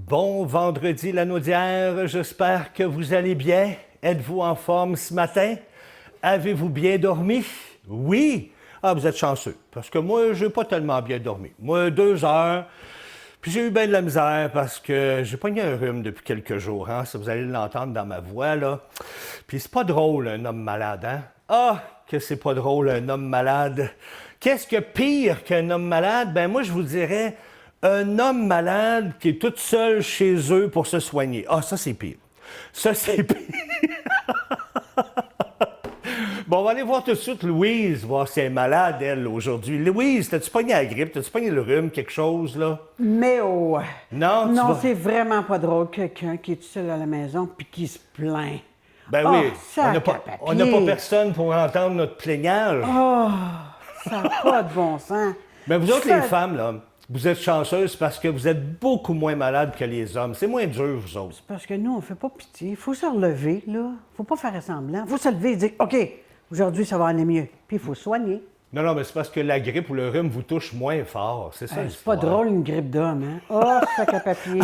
Bon vendredi Lanaudière, j'espère que vous allez bien. Êtes-vous en forme ce matin? Avez-vous bien dormi? Oui? Ah, vous êtes chanceux, parce que moi, je n'ai pas tellement bien dormi. Moi, 2 heures, puis j'ai eu bien de la misère parce que j'ai pogné un rhume depuis quelques jours, hein? Ça, vous allez l'entendre dans ma voix, là. Puis c'est pas drôle, un homme malade, hein? Ah, que c'est pas drôle, un homme malade. Qu'est-ce que pire qu'un homme malade? Ben moi, je vous dirais... Un homme malade qui est tout seul chez eux pour se soigner. Ah, ça, c'est pire. Ça, c'est pire. Bon, on va aller voir tout de suite Louise, voir si elle est malade, elle, aujourd'hui. Louise, t'as-tu pogné la grippe? T'as-tu pogné le rhume, quelque chose, là? Mais oh! Non, c'est vraiment pas drôle, quelqu'un qui est tout seul à la maison puis qui se plaint. Ben Oh, oui, sac-à-papier. on n'a pas personne pour entendre notre plaignage. Oh, ça n'a pas de bon sens. Ben vous autres, les femmes, là, vous êtes chanceuses parce que vous êtes beaucoup moins malades que les hommes. C'est moins dur, vous autres. Parce que nous, on fait pas pitié. Il faut se relever, là. Faut pas faire semblant. Il faut se lever et dire, OK, aujourd'hui, ça va aller mieux. Puis il faut soigner. Non, mais c'est parce que la grippe ou le rhume vous touche moins fort. C'est ça, C'est l'histoire. pas drôle, une grippe d'homme, hein? Oh, sac à papier.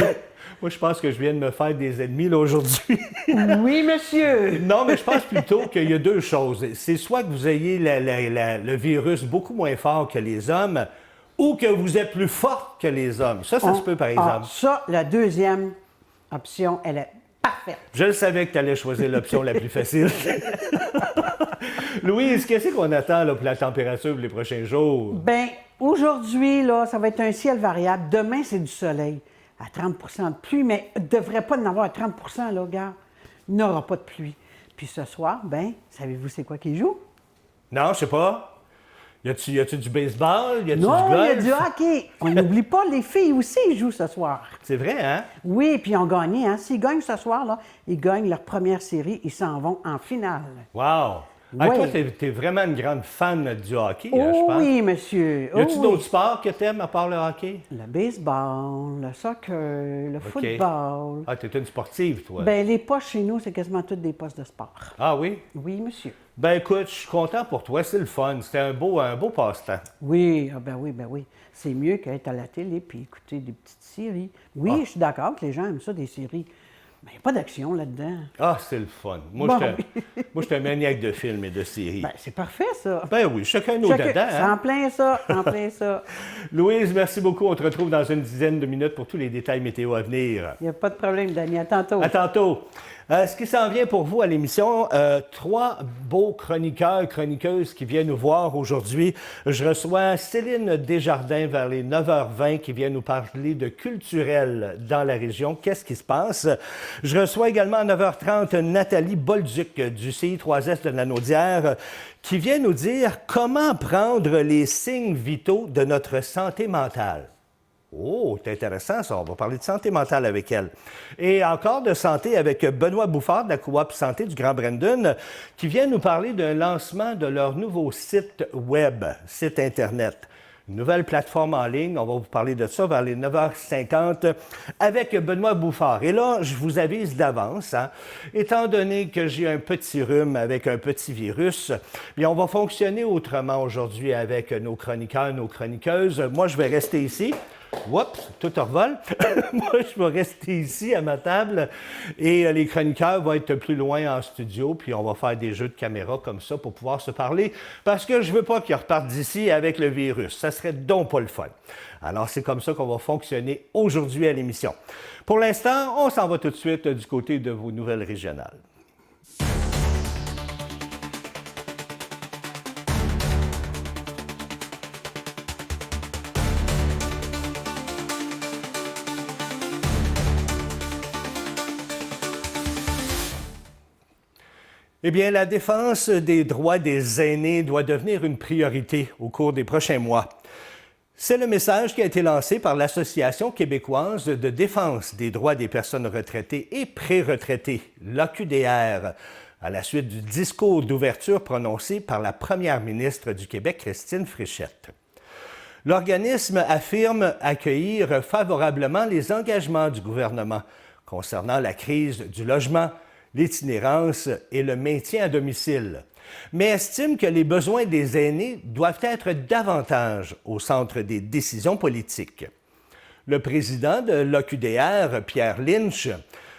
Moi, je pense que je viens de me faire des ennemis, là, aujourd'hui. Oui, monsieur. Non, mais je pense plutôt qu'il y a 2 choses. C'est soit que vous ayez le virus beaucoup moins fort que les hommes, ou que vous êtes plus forte que les hommes. Ça se peut, par exemple. Ça, la deuxième option, elle est parfaite. Je le savais que tu allais choisir l'option la plus facile. Louise, qu'est-ce qu'on attend là, pour la température pour les prochains jours? Bien, aujourd'hui, là, ça va être un ciel variable. Demain, c'est du soleil à 30 de pluie, mais il ne devrait pas en avoir à 30 là, regarde. Il n'y aura pas de pluie. Puis ce soir, bien, savez-vous c'est quoi qui joue? Non, je sais pas. Y a-tu du baseball? Y a-tu Non, du golf? il y a du hockey. On n'oublie pas, les filles aussi, ils jouent ce soir. C'est vrai, hein? Oui, puis ils ont gagné. Hein? S'ils gagnent ce soir, là, ils gagnent leur première série. Ils s'en vont en finale. Wow! Ah, Oui. toi, t'es vraiment une grande fan du hockey, hein, je Oh pense. oui, monsieur. Y a-tu Oh d'autres oui. sports que t'aimes à part le hockey? Le baseball, le soccer, le football. Ah, t'es une sportive, toi. Bien, les postes chez nous, c'est quasiment toutes des postes de sport. Ah oui? Oui, monsieur. Ben écoute, je suis content pour toi, c'est le fun. C'était un beau passe-temps. Oui, ben oui. C'est mieux qu'être à la télé puis écouter des petites séries. Oui, je suis d'accord que les gens aiment ça, des séries. Mais il n'y a pas d'action là-dedans. Ah, c'est le fun. Moi, Bon, je suis un maniaque de films et de séries. Ben, c'est parfait, ça. Ben oui, chacun nos Chacun- dedans. C'est Hein? en plein ça, en plein ça. Louise, merci beaucoup. On te retrouve dans une dizaine de minutes pour tous les détails météo à venir. Il n'y a pas de problème, Dani. À tantôt. À tantôt. Ce qui s'en vient pour vous à l'émission, 3 beaux chroniqueurs, chroniqueuses qui viennent nous voir aujourd'hui. Je reçois Céline Desjardins vers les 9h20 qui vient nous parler de culturel dans la région. Qu'est-ce qui se passe? Je reçois également à 9h30 Nathalie Bolduc du CI3S de Lanaudière qui vient nous dire comment prendre les signes vitaux de notre santé mentale. Oh, c'est intéressant ça. On va parler de santé mentale avec elle. Et encore de santé avec Benoît Bouffard de la Coop Santé du Grand Brandon qui vient nous parler d'un lancement de leur nouveau site web, site Internet. Une nouvelle plateforme en ligne. On va vous parler de ça vers les 9h50 avec Benoît Bouffard. Et là, je vous avise d'avance, hein, étant donné que j'ai un petit rhume avec un petit virus, bien, on va fonctionner autrement aujourd'hui avec nos chroniqueurs, nos chroniqueuses. Moi, je vais rester ici. Oups, tout revole. Moi, je vais rester ici à ma table et les chroniqueurs vont être plus loin en studio, puis on va faire des jeux de caméra comme ça pour pouvoir se parler parce que je veux pas qu'ils repartent d'ici avec le virus. Ça serait donc pas le fun. Alors, c'est comme ça qu'on va fonctionner aujourd'hui à l'émission. Pour l'instant, on s'en va tout de suite du côté de vos nouvelles régionales. Eh bien, la défense des droits des aînés doit devenir une priorité au cours des prochains mois. C'est le message qui a été lancé par l'Association québécoise de défense des droits des personnes retraitées et pré-retraitées, l'AQDR, à la suite du discours d'ouverture prononcé par la première ministre du Québec, Christine Fréchette. L'organisme affirme accueillir favorablement les engagements du gouvernement concernant la crise du logement, l'itinérance et le maintien à domicile, mais estime que les besoins des aînés doivent être davantage au centre des décisions politiques. Le président de l'OQDR, Pierre Lynch,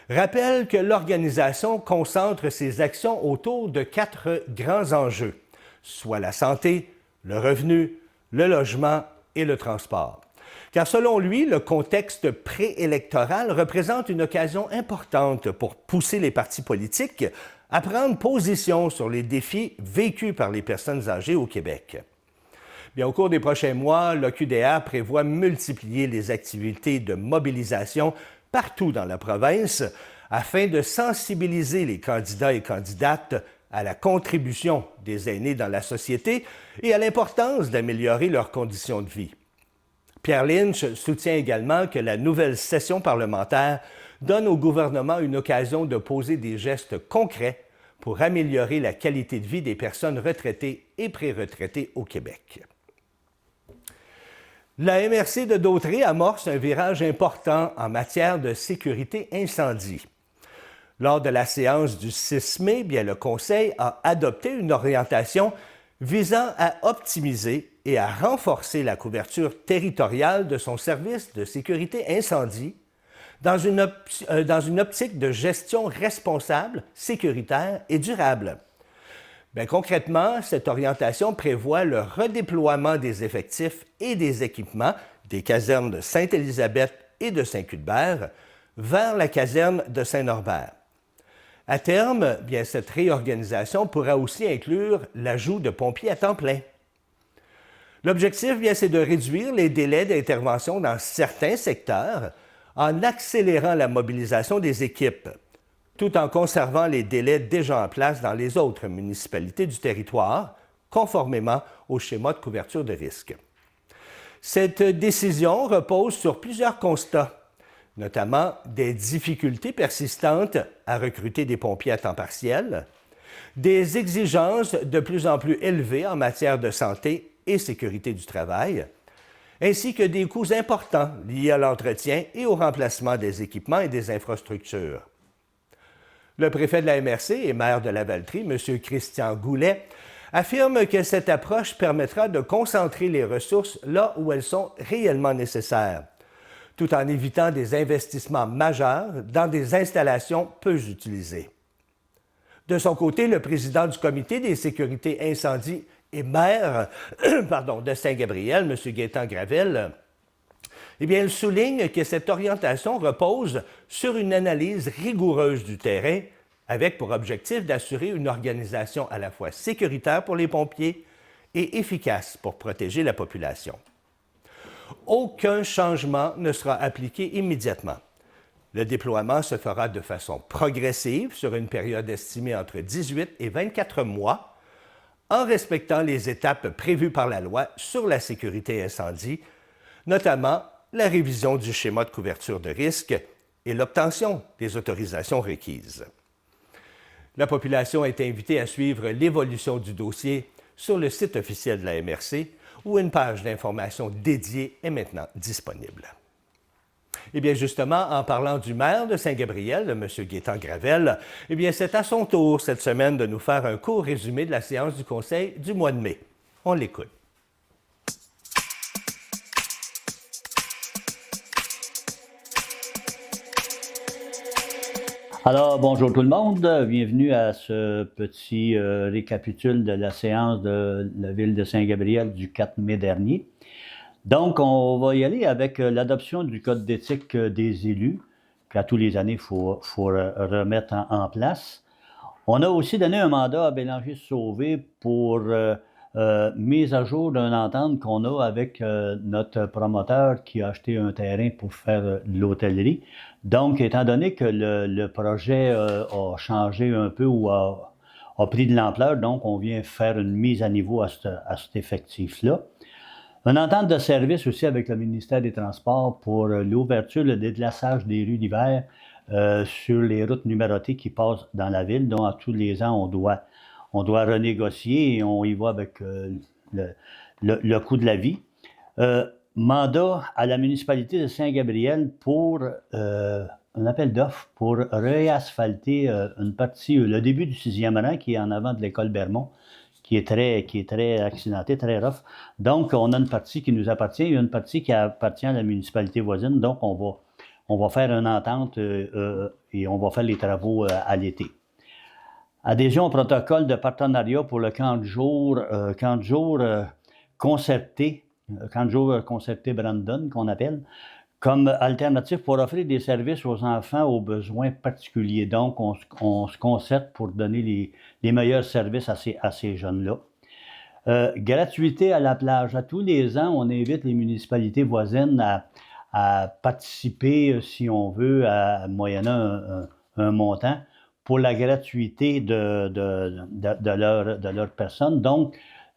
rappelle que l'organisation concentre ses actions autour de 4 grands enjeux, soit la santé, le revenu, le logement et le transport. Car selon lui, le contexte préélectoral représente une occasion importante pour pousser les partis politiques à prendre position sur les défis vécus par les personnes âgées au Québec. Bien, au cours des prochains mois, l'OQDR prévoit multiplier les activités de mobilisation partout dans la province afin de sensibiliser les candidats et candidates à la contribution des aînés dans la société et à l'importance d'améliorer leurs conditions de vie. Pierre Lynch soutient également que la nouvelle session parlementaire donne au gouvernement une occasion de poser des gestes concrets pour améliorer la qualité de vie des personnes retraitées et pré-retraitées au Québec. La MRC de Dautrey amorce un virage important en matière de sécurité incendie. Lors de la séance du 6 mai, bien, le Conseil a adopté une orientation visant à optimiser et à renforcer la couverture territoriale de son service de sécurité incendie dans une optique de gestion responsable, sécuritaire et durable. Bien, concrètement, cette orientation prévoit le redéploiement des effectifs et des équipements des casernes de Sainte-Élisabeth et de Saint-Cuthbert vers la caserne de Saint-Norbert. À terme, bien, cette réorganisation pourra aussi inclure l'ajout de pompiers à temps plein. L'objectif, bien, c'est de réduire les délais d'intervention dans certains secteurs en accélérant la mobilisation des équipes, tout en conservant les délais déjà en place dans les autres municipalités du territoire, conformément au schéma de couverture de risque. Cette décision repose sur plusieurs constats, notamment des difficultés persistantes à recruter des pompiers à temps partiel, des exigences de plus en plus élevées en matière de santé et sécurité du travail, ainsi que des coûts importants liés à l'entretien et au remplacement des équipements et des infrastructures. Le préfet de la MRC et maire de Lavaltrie, M. Christian Goulet, affirme que cette approche permettra de concentrer les ressources là où elles sont réellement nécessaires, tout en évitant des investissements majeurs dans des installations peu utilisées. De son côté, le président du comité des sécurités incendie et maire de Saint-Gabriel, M. Gaétan Gravel, eh bien, il souligne que cette orientation repose sur une analyse rigoureuse du terrain avec pour objectif d'assurer une organisation à la fois sécuritaire pour les pompiers et efficace pour protéger la population. Aucun changement ne sera appliqué immédiatement. Le déploiement se fera de façon progressive sur une période estimée entre 18 et 24 mois, en respectant les étapes prévues par la loi sur la sécurité incendie, notamment la révision du schéma de couverture de risque et l'obtention des autorisations requises. La population est invitée à suivre l'évolution du dossier sur le site officiel de la MRC, où une page d'information dédiée est maintenant disponible. Eh bien, justement, en parlant du maire de Saint-Gabriel, M. Gaétan Gravel, eh bien, c'est à son tour cette semaine de nous faire un court résumé de la séance du Conseil du mois de mai. On l'écoute. Alors, bonjour tout le monde. Bienvenue à ce petit récapitule de la séance de la Ville de Saint-Gabriel du 4 mai dernier. Donc, on va y aller avec l'adoption du Code d'éthique des élus, qu'à tous les années, il faut remettre en place. On a aussi donné un mandat à Bélanger-Sauvé pour mise à jour d'une entente qu'on a avec notre promoteur qui a acheté un terrain pour faire de l'hôtellerie. Donc, étant donné que le projet a changé un peu ou a pris de l'ampleur, donc on vient faire une mise à niveau à cet effectif-là. Une entente de service aussi avec le ministère des Transports pour l'ouverture, le déglaçage des rues d'hiver sur les routes numérotées qui passent dans la ville, dont à tous les ans on doit renégocier et on y va avec le coût de la vie. Mandat à la municipalité de Saint-Gabriel pour un appel d'offres pour réasphalter une partie, le début du 6e rang qui est en avant de l'école Bermond, qui est très accidenté, très rough. Donc, on a une partie qui nous appartient, il y a une partie qui appartient à la municipalité voisine. Donc, on va faire une entente et on va faire les travaux à l'été. Adhésion au protocole de partenariat pour le camp de jour concerté Brandon, qu'on appelle, comme alternative pour offrir des services aux enfants aux besoins particuliers. Donc, on se concerte pour donner les meilleurs services à ces jeunes-là. Gratuité à la plage. À tous les ans, on invite les municipalités voisines à participer, si on veut, moyennant un montant, pour la gratuité de leur personne. Donc,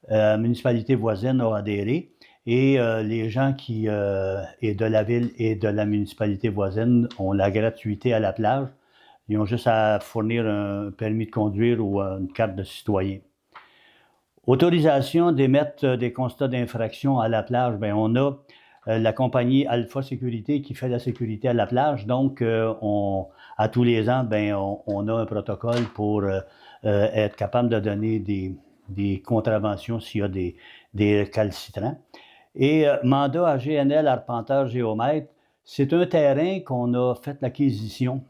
la municipalité voisine a adhéré et les gens et de la ville et de la municipalité voisine ont la gratuité à la plage. Ils ont juste à fournir un permis de conduire ou une carte de citoyen. Autorisation d'émettre des constats d'infraction à la plage. Bien, on a la compagnie Alpha Sécurité qui fait la sécurité à la plage. Donc, à tous les ans, bien, on a un protocole pour être capable de donner des contraventions s'il y a des récalcitrants. Et mandat à GNL Arpenteur Géomètre, c'est un terrain qu'on a fait l'acquisition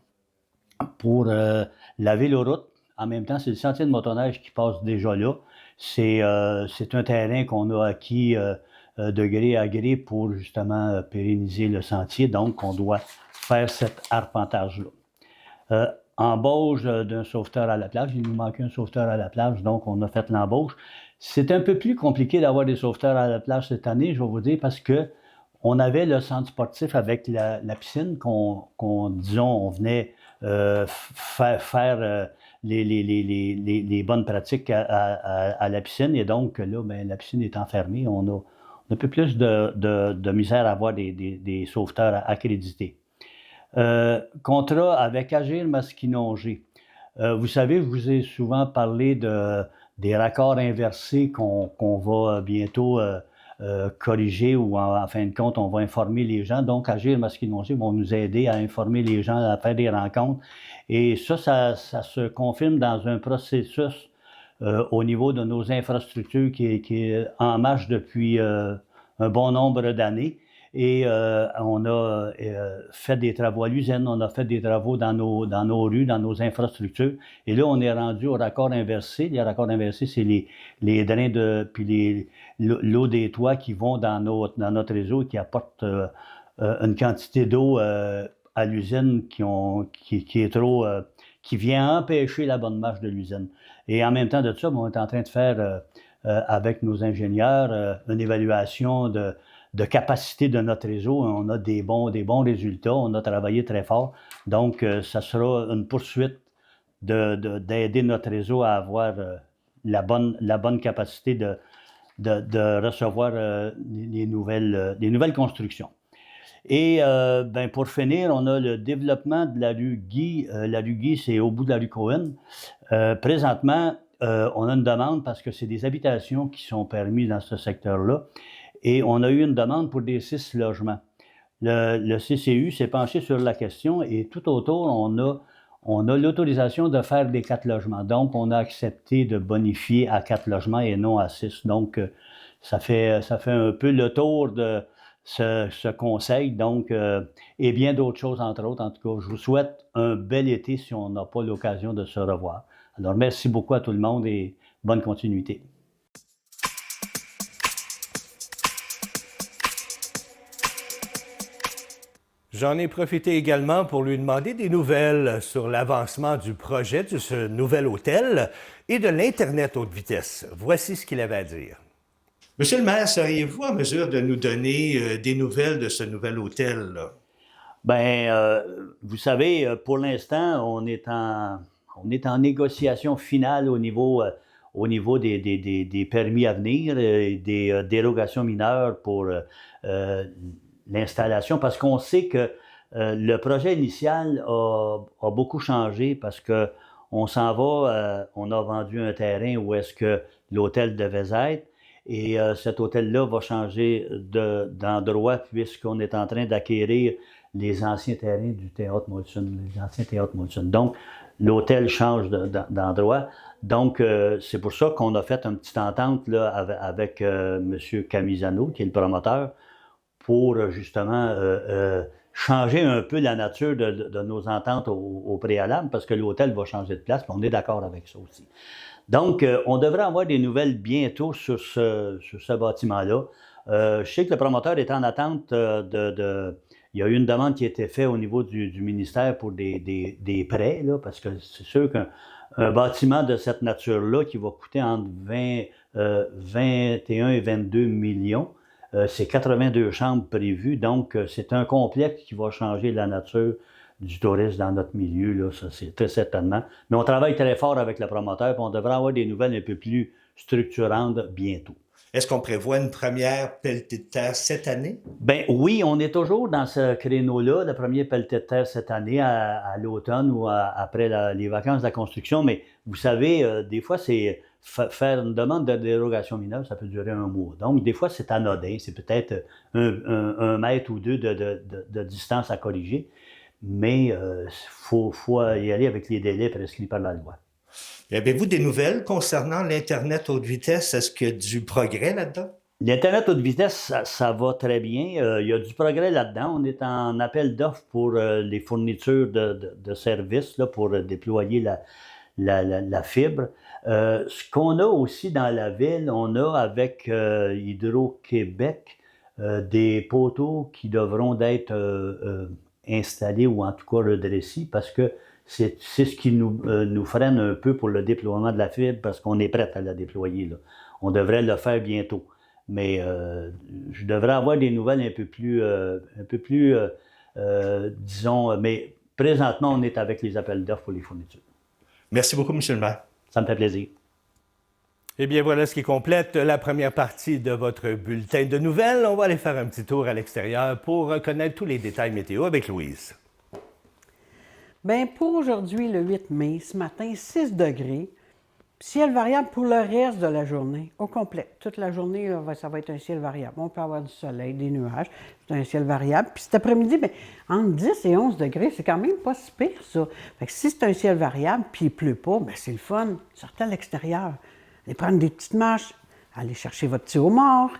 pour la véloroute. En même temps, c'est le sentier de motoneige qui passe déjà là. C'est un terrain qu'on a acquis de gré à gré pour justement pérenniser le sentier. Donc, on doit faire cet arpentage-là. Embauche d'un sauveteur à la plage. Il nous manquait un sauveteur à la plage, donc on a fait l'embauche. C'est un peu plus compliqué d'avoir des sauveteurs à la plage cette année, je vais vous dire, parce que on avait le centre sportif avec la piscine disons, on venait faire les bonnes pratiques à la piscine. Et donc, là, bien, la piscine est enfermée. On a un peu plus de misère à avoir des sauveteurs accrédités. Contrat avec Agir Masquinongé. Vous savez, je vous ai souvent parlé des raccords inversés qu'on va bientôt corriger ou en fin de compte, on va informer les gens. Donc, Agir Masquinongé vont nous aider à informer les gens, à faire des rencontres. Et ça se confirme dans un processus au niveau de nos infrastructures qui est en marche depuis un bon nombre d'années. Et on a fait des travaux à l'usine, on a fait des travaux dans nos rues, dans nos infrastructures. Et là, on est rendu au raccord inversé. Les raccords inversés, c'est les drains puis l'eau des toits qui vont dans notre réseau et qui apportent une quantité d'eau à l'usine qui est trop, qui vient empêcher la bonne marche de l'usine. Et en même temps de ça, on est en train de faire avec nos ingénieurs une évaluation de capacité de notre réseau. On a des bons résultats, on a travaillé très fort. Donc, ça sera une poursuite d'aider notre réseau à avoir la bonne capacité de recevoir les nouvelles constructions. Et ben, pour finir, on a le développement de la rue Guy. La rue Guy, c'est au bout de la rue Cohen. Présentement, on a une demande parce que c'est des habitations qui sont permises dans ce secteur-là. Et on a eu une demande pour des 6 logements. Le CCU s'est penché sur la question et tout autour, on a l'autorisation de faire des 4 logements. Donc, on a accepté de bonifier à 4 logements et non à 6. Donc, ça fait un peu le tour de ce conseil. Donc, et bien d'autres choses, entre autres. En tout cas, je vous souhaite un bel été si on n'a pas l'occasion de se revoir. Alors, merci beaucoup à tout le monde et bonne continuité. J'en ai profité également pour lui demander des nouvelles sur l'avancement du projet de ce nouvel hôtel et de l'Internet haute vitesse. Voici ce qu'il avait à dire. Monsieur le maire, seriez-vous en mesure de nous donner des nouvelles de ce nouvel hôtel-là? Bien, vous savez, pour l'instant, on est en négociation finale au niveau des permis à venir, des dérogations mineures pour l'installation, parce qu'on sait que le projet initial a beaucoup changé parce que on s'en va, on a vendu un terrain où est-ce que l'hôtel devait être et cet hôtel-là va changer d'endroit puisqu'on est en train d'acquérir les anciens terrains du Théâtre Molson, les anciens Théâtres Molson. Donc, l'hôtel change d'endroit. Donc, c'est pour ça qu'on a fait une petite entente là, avec M. Camisano, qui est le promoteur, pour justement changer un peu la nature de nos ententes au préalable, parce que l'hôtel va changer de place, mais on est d'accord avec ça aussi. Donc, on devrait avoir des nouvelles bientôt sur ce bâtiment-là. Je sais que le promoteur est en attente il y a eu une demande qui a été faite au niveau du ministère pour des prêts, là, parce que c'est sûr qu'un bâtiment de cette nature-là qui va coûter entre 21 et 22 millions, c'est 82 chambres prévues, donc c'est un complexe qui va changer la nature du tourisme dans notre milieu, là, ça c'est très certainement. Mais on travaille très fort avec le promoteur, puis on devrait avoir des nouvelles un peu plus structurantes bientôt. Est-ce qu'on prévoit une première pelletée de terre cette année? Ben oui, on est toujours dans ce créneau-là, le premier pelleté de terre cette année, à l'automne ou après les vacances de la construction. Mais vous savez, des fois, c'est faire une demande de dérogation mineure, ça peut durer un mois. Donc, des fois, c'est anodin, c'est peut-être un mètre ou deux de distance à corriger. Mais il faut y aller avec les délais prescrits par la loi. Et avez-vous des nouvelles concernant l'Internet haute vitesse? Est-ce qu'il y a du progrès là-dedans? L'Internet haute vitesse, ça va très bien. Il y a du progrès là-dedans. On est en appel d'offres pour les fournitures de services là, pour déployer la fibre. Ce qu'on a aussi dans la ville, on a avec Hydro-Québec des poteaux qui devront être installés ou en tout cas redressés parce que c'est ce qui nous freine un peu pour le déploiement de la fibre parce qu'on est prêt à la déployer, là. On devrait le faire bientôt. Mais je devrais avoir des nouvelles un peu plus disons, mais présentement, on est avec les appels d'offres pour les fournitures. Merci beaucoup, M. le maire. Ça me fait plaisir. Eh bien, voilà ce qui complète la première partie de votre bulletin de nouvelles. On va aller faire un petit tour à l'extérieur pour connaître tous les détails météo avec Louise. Bien, pour aujourd'hui, le 8 mai, ce matin, 6 degrés. Ciel variable pour le reste de la journée, au complet. Toute la journée, là, ça va être un ciel variable. On peut avoir du soleil, des nuages, c'est un ciel variable. Puis cet après-midi, bien, entre 10 et 11 degrés, c'est quand même pas si pire, ça. Fait que si c'est un ciel variable, puis il pleut pas, bien, c'est le fun. Sortez à l'extérieur, allez prendre des petites marches, allez chercher votre petit homard,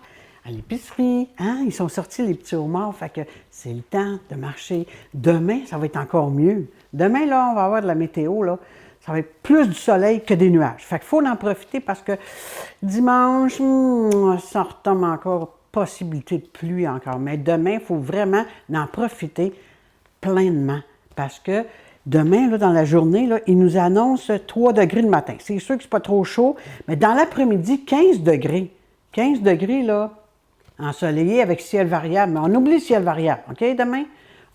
à l'épicerie. Hein? Ils sont sortis, les petits homards, fait que c'est le temps de marcher. Demain, ça va être encore mieux. Demain, là, on va avoir de la météo, là. Ça va être plus du soleil que des nuages. Fait qu'il faut en profiter parce que dimanche, ça retombe encore, possibilité de pluie encore. Mais demain, il faut vraiment en profiter pleinement. Parce que demain, là, dans la journée, là, ils nous annoncent 3 degrés le matin. C'est sûr que c'est pas trop chaud, mais dans l'après-midi, 15 degrés. 15 degrés, là, ensoleillé avec ciel variable. Mais on oublie le ciel variable, OK, demain?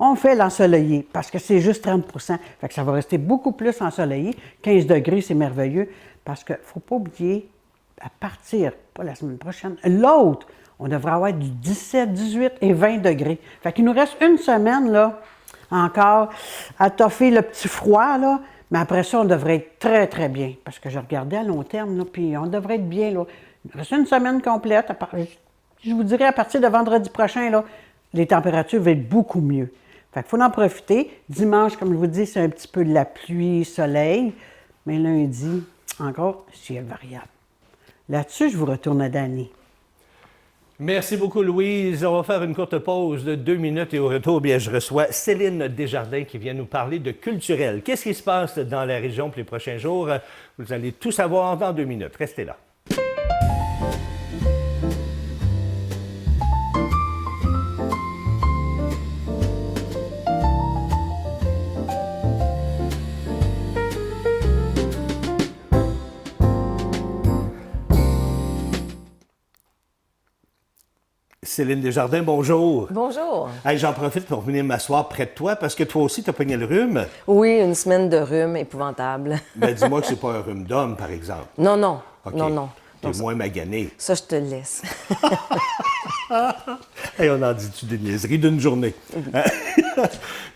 On fait l'ensoleillé parce que c'est juste 30 fait que ça va rester beaucoup plus ensoleillé. 15 degrés, c'est merveilleux parce qu'il ne faut pas oublier, à partir, pas la semaine prochaine, l'autre, on devrait avoir du 17, 18 et 20 degrés. Fait qu'il nous reste une semaine, là, encore, à toffer le petit froid, là, mais après ça, on devrait être très, très bien parce que je regardais à long terme, là, puis on devrait être bien, là. Il nous reste une semaine complète. Je vous dirais, à partir de vendredi prochain, là, les températures vont être beaucoup mieux. Fait qu'il faut en profiter. Dimanche, comme je vous dis, c'est un petit peu de la pluie, soleil. Mais lundi, encore, ciel variable. Là-dessus, je vous retourne à Dany. Merci beaucoup, Louise. On va faire une courte pause de 2 minutes et au retour, bien, je reçois Céline Desjardins qui vient nous parler de culturel. Qu'est-ce qui se passe dans la région pour les prochains jours? Vous allez tout savoir dans 2 minutes. Restez là. Céline Desjardins, bonjour. Bonjour. Hey, j'en profite pour venir m'asseoir près de toi parce que toi aussi, tu as pogné le rhume. Oui, une semaine de rhume épouvantable. Ben, dis-moi que c'est pas un rhume d'homme, par exemple. Non, non. OK. Non, non. T'es moins magané. Ça, je te le laisse. Hey, on en dit-tu des niaiseries d'une journée?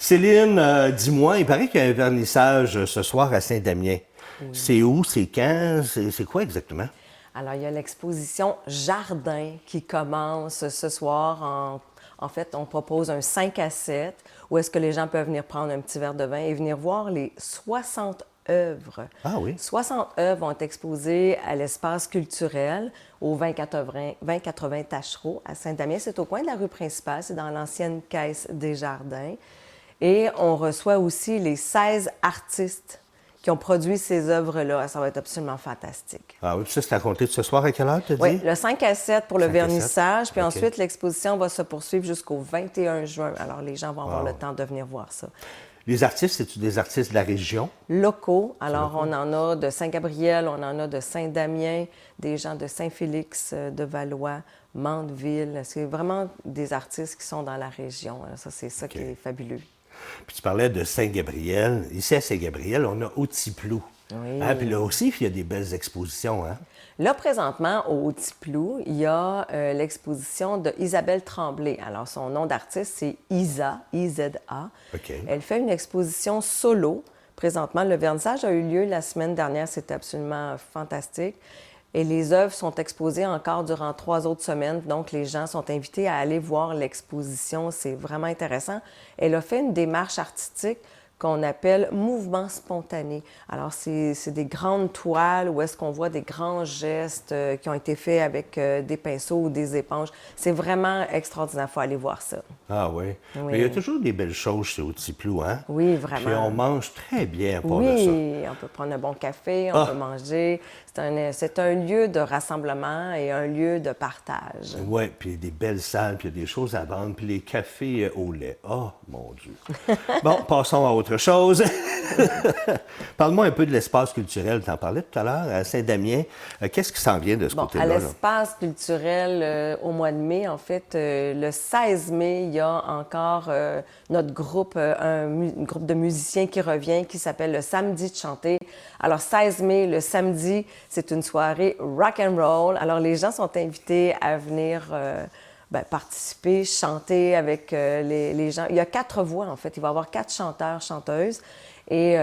Céline, dis-moi, il paraît qu'il y a un vernissage ce soir à Saint-Damien. Oui. C'est où? C'est quand? C'est quoi exactement? Alors, il y a l'exposition Jardin qui commence ce soir. En fait, on propose un 5 à 7 où est-ce que les gens peuvent venir prendre un petit verre de vin et venir voir les 60 œuvres. Ah oui? 60 œuvres vont être exposées à l'espace culturel au 2080 Tachereau à Saint-Damien. C'est au coin de la rue principale, c'est dans l'ancienne caisse des Jardins. Et on reçoit aussi les 16 artistes qui ont produit ces œuvres-là. Ça va être absolument fantastique. Ah oui, puis ça, c'est à compter de ce soir à quelle heure, tu dis? Oui, le 5 à 7 pour le 5 à 7. vernissage. Puis OK. ensuite, l'exposition va se poursuivre jusqu'au 21 juin. Alors, les gens vont avoir le temps de venir voir ça. Les artistes, c'est-tu des artistes de la région? Locaux. Alors, on en a de Saint-Gabriel, on en a de Saint-Damien, des gens de Saint-Félix, de Valois, Mandeville. C'est vraiment des artistes qui sont dans la région. Alors, ça, c'est ça qui est fabuleux. Puis tu parlais de Saint-Gabriel. Ici, à Saint-Gabriel, on a Haut-Tiplou. Oui. Hein, puis là aussi, il y a des belles expositions, hein? Là, présentement, au Tiplou, il y a l'exposition de Isabelle Tremblay. Alors, son nom d'artiste, c'est Isa, I-Z-A. OK. Elle fait une exposition solo. Présentement, le vernissage a eu lieu la semaine dernière. C'était absolument fantastique. Et les œuvres sont exposées encore durant 3 autres semaines. Donc, les gens sont invités à aller voir l'exposition. C'est vraiment intéressant. Elle a fait une démarche artistique qu'on appelle mouvement spontané. Alors, c'est des grandes toiles où est-ce qu'on voit des grands gestes qui ont été faits avec des pinceaux ou des éponges. C'est vraiment extraordinaire. Il faut aller voir ça. Ah oui. Oui. Mais il y a toujours des belles choses chez Haut-Tiplou, hein? Oui, vraiment. Puis on mange très bien pour de ça. Oui, on peut prendre un bon café, on peut manger. C'est un lieu de rassemblement et un lieu de partage. Oui, puis il y a des belles salles, puis il y a des choses à vendre, puis les cafés au lait. Oh, mon Dieu. Bon, passons à autre chose. Parle-moi un peu de l'espace culturel. Tu en parlais tout à l'heure, à Saint-Damien. Qu'est-ce qui s'en vient de ce Bon, côté-là? à là? l'espace culturel, au mois de mai, en fait, le 16 mai, il y a encore notre groupe, un groupe de musiciens qui revient, qui s'appelle le Samedi de chanter. Alors, 16 mai, le samedi, c'est une soirée rock and roll. Alors, les gens sont invités à venir participer, chanter avec les gens. Il y a 4 voix, en fait. Il va y avoir 4 chanteurs, chanteuses. Et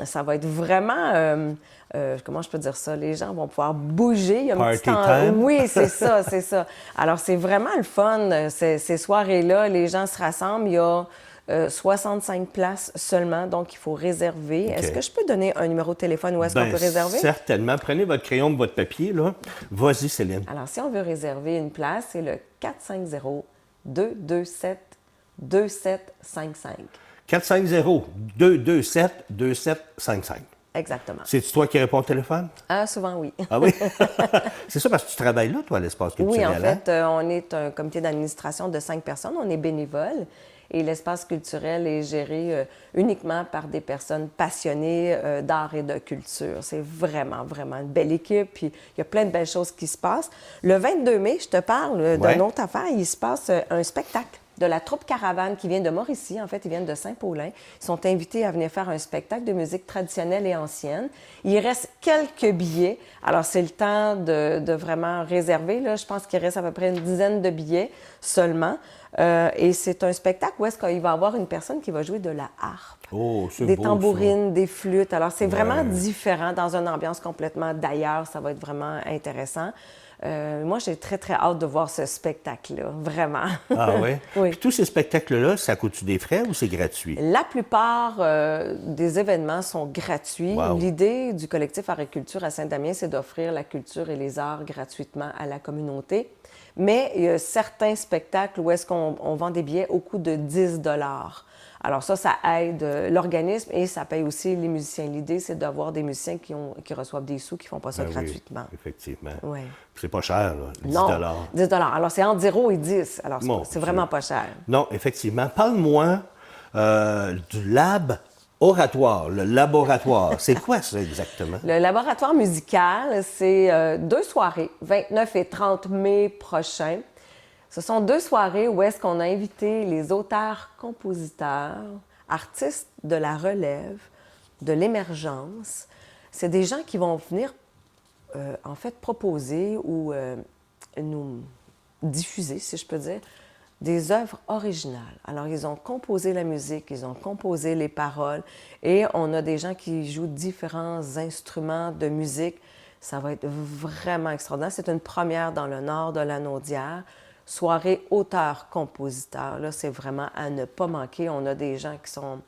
ça va être vraiment... comment je peux dire ça? Les gens vont pouvoir bouger. Il y a un Party petit temps... time. Oui, c'est ça, c'est ça. Alors, c'est vraiment le fun, ces soirées-là. Les gens se rassemblent. Il y a 65 places seulement, donc il faut réserver. OK. Est-ce que je peux donner un numéro de téléphone où est-ce qu'on peut réserver? Certainement. Prenez votre crayon, votre papier, là. Vas-y, Céline. Alors, si on veut réserver une place, c'est le 450-227-2755. 450-227-2755. Exactement. C'est-tu toi qui réponds au téléphone? Ah, souvent, oui. Ah oui? C'est ça parce que tu travailles là, toi, à l'espace culturel, Oui, en hein? fait, on est un comité d'administration de 5 personnes. On est bénévoles et l'espace culturel est géré uniquement par des personnes passionnées d'art et de culture. C'est vraiment, vraiment une belle équipe. Puis il y a plein de belles choses qui se passent. Le 22 mai, je te parle d'une autre affaire. Il se passe un spectacle de la troupe Caravane qui vient de Mauricie. En fait, ils viennent de Saint-Paulin. Ils sont invités à venir faire un spectacle de musique traditionnelle et ancienne. Il reste quelques billets. Alors, c'est le temps de vraiment réserver. Là, je pense qu'il reste à peu près une dizaine de billets seulement. Et c'est un spectacle où est-ce qu'il va y avoir une personne qui va jouer de la harpe. Oh, c'est des beau, tambourines, des flûtes. Alors, c'est vraiment différent dans une ambiance complètement d'ailleurs. Ça va être vraiment intéressant. Moi, j'ai très, très hâte de voir ce spectacle-là, vraiment. Ah oui? Oui. Puis tous ces spectacles-là, ça coûte des frais ou c'est gratuit? La plupart des événements sont gratuits. Wow. L'idée du collectif Agriculture à Saint-Damien, c'est d'offrir la culture et les arts gratuitement à la communauté. Mais il y a certains spectacles où est-ce qu'on vend des billets au coût de 10 $. Alors ça aide l'organisme et ça paye aussi les musiciens. L'idée, c'est d'avoir des musiciens qui reçoivent des sous, qui ne font pas ça Ben oui, gratuitement. effectivement. Oui. C'est pas cher, là, 10 Non, $. 10 $. Alors, c'est entre 0 et 10. Alors, Mon c'est Dieu. vraiment pas cher. Non, effectivement. Parle-moi du lab oratoire, le laboratoire. C'est quoi ça exactement? Le laboratoire musical, c'est 2 soirées, 29 et 30 mai prochains. Ce sont 2 soirées où est-ce qu'on a invité les auteurs-compositeurs, artistes de la relève, de l'émergence. C'est des gens qui vont venir, en fait, proposer ou nous diffuser, si je peux dire, des œuvres originales. Alors, ils ont composé la musique, ils ont composé les paroles et on a des gens qui jouent différents instruments de musique. Ça va être vraiment extraordinaire. C'est une première dans le nord de la Naudière. Soirée auteur-compositeur. Là, c'est vraiment à ne pas manquer. On a des gens qui sont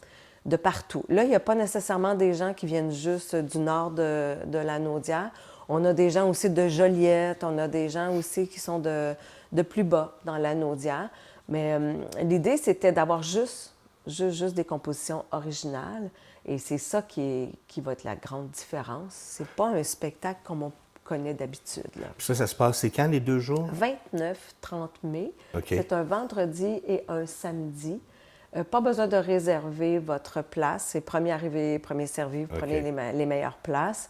de partout. Là, il n'y a pas nécessairement des gens qui viennent juste du nord de la Naudière. On a des gens aussi de Joliette, on a des gens aussi qui sont de plus bas dans la Naudière. Mais l'idée, c'était d'avoir juste des compositions originales. Et c'est ça qui va être la grande différence. C'est pas un spectacle comme on connaît d'habitude. Là. Ça se passe, c'est quand les 2 jours? 29-30 mai. OK. C'est un vendredi et un samedi. Pas besoin de réserver votre place. C'est premier arrivé, premier servi. Vous prenez les meilleures places.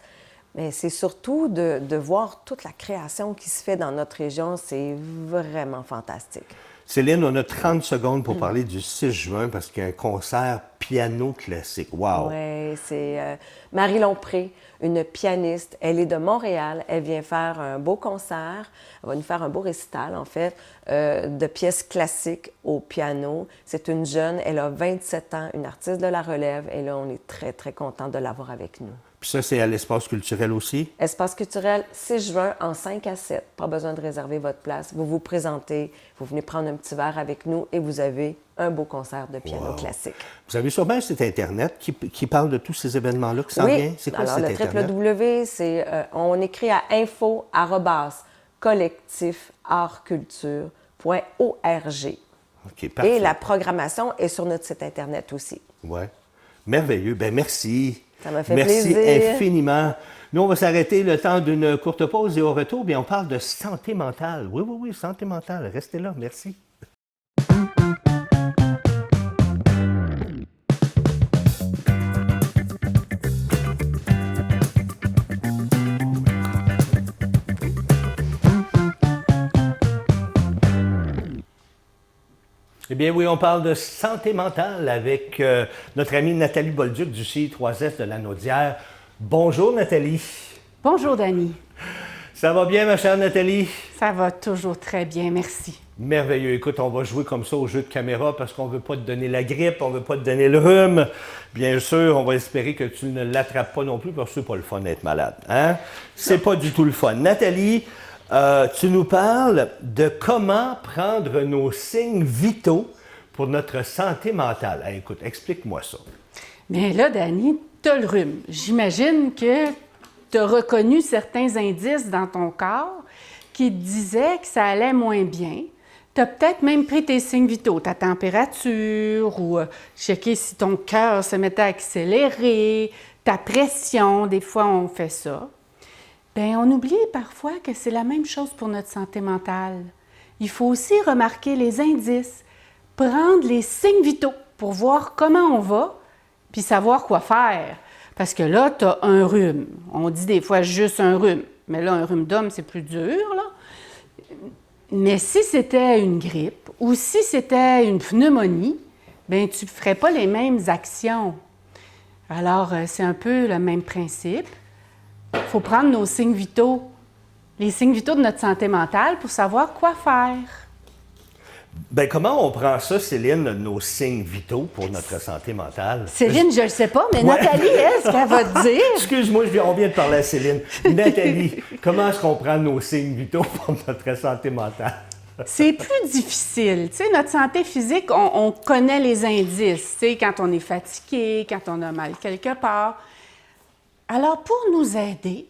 Mais c'est surtout de voir toute la création qui se fait dans notre région. C'est vraiment fantastique. Céline, on a 30 secondes pour parler du 6 juin parce qu'il y a un concert piano classique. Wow! Oui, c'est Marie Lompré, une pianiste. Elle est de Montréal. Elle vient faire un beau concert. Elle va nous faire un beau récital, en fait, de pièces classiques au piano. C'est une jeune, elle a 27 ans, une artiste de la relève. Et là, on est très, très content de l'avoir avec nous. Puis ça, c'est à l'Espace culturel aussi? Espace culturel, 6 juin, en 5 à 7. Pas besoin de réserver votre place. Vous vous présentez, vous venez prendre un petit verre avec nous et vous avez un beau concert de piano classique. Vous avez sûrement un site Internet qui parle de tous ces événements-là qui s'en Oui. viennent? C'est quoi Alors, le le site Internet? www, c'est, on écrit à info@collectifartculture.org. OK, parfait. Et la programmation est sur notre site Internet aussi. Oui. Merveilleux. Bien, merci. Ça m'a fait merci plaisir. infiniment. Nous, on va s'arrêter le temps d'une courte pause et au retour, bien, on parle de santé mentale. Oui, santé mentale. Restez là. Merci. Eh bien oui, on parle de santé mentale avec notre amie Nathalie Bolduc du CI3S de la Naudière. Bonjour Nathalie. Bonjour, Dani. Ça va bien ma chère Nathalie? Ça va toujours très bien, merci. Merveilleux. Écoute, on va jouer comme ça au jeu de caméra parce qu'on ne veut pas te donner la grippe, on ne veut pas te donner le rhume. Bien sûr, on va espérer que tu ne l'attrapes pas non plus parce que c'est pas le fun d'être malade. Hein? C'est pas du tout le fun. Nathalie, tu nous parles de comment prendre nos signes vitaux pour notre santé mentale. Hey, écoute, explique-moi ça. Bien là, Dani, tu as le rhume. J'imagine que tu as reconnu certains indices dans ton corps qui te disaient que ça allait moins bien. Tu as peut-être même pris tes signes vitaux, ta température ou checker si ton cœur se mettait à accélérer, ta pression, des fois on fait ça. Bien, on oublie parfois que c'est la même chose pour notre santé mentale. Il faut aussi remarquer les indices, prendre les signes vitaux pour voir comment on va, puis savoir quoi faire. Parce que là, tu as un rhume. On dit des fois juste un rhume, mais là, un rhume d'homme, c'est plus dur, là. Mais si c'était une grippe ou si c'était une pneumonie, bien, tu ne ferais pas les mêmes actions. Alors, c'est un peu le même principe. Il faut prendre nos signes vitaux, les signes vitaux de notre santé mentale pour savoir quoi faire. Bien, comment on prend ça, Céline, nos signes vitaux pour notre santé mentale? Céline, je ne le sais pas, mais Nathalie, est-ce qu'elle va te dire? Excuse-moi, on vient de parler à Céline. Nathalie, comment est-ce qu'on prend nos signes vitaux pour notre santé mentale? C'est plus difficile. Tu sais, notre santé physique, on connaît les indices. Tu sais, quand on est fatigué, quand on a mal quelque part. Alors, pour nous aider,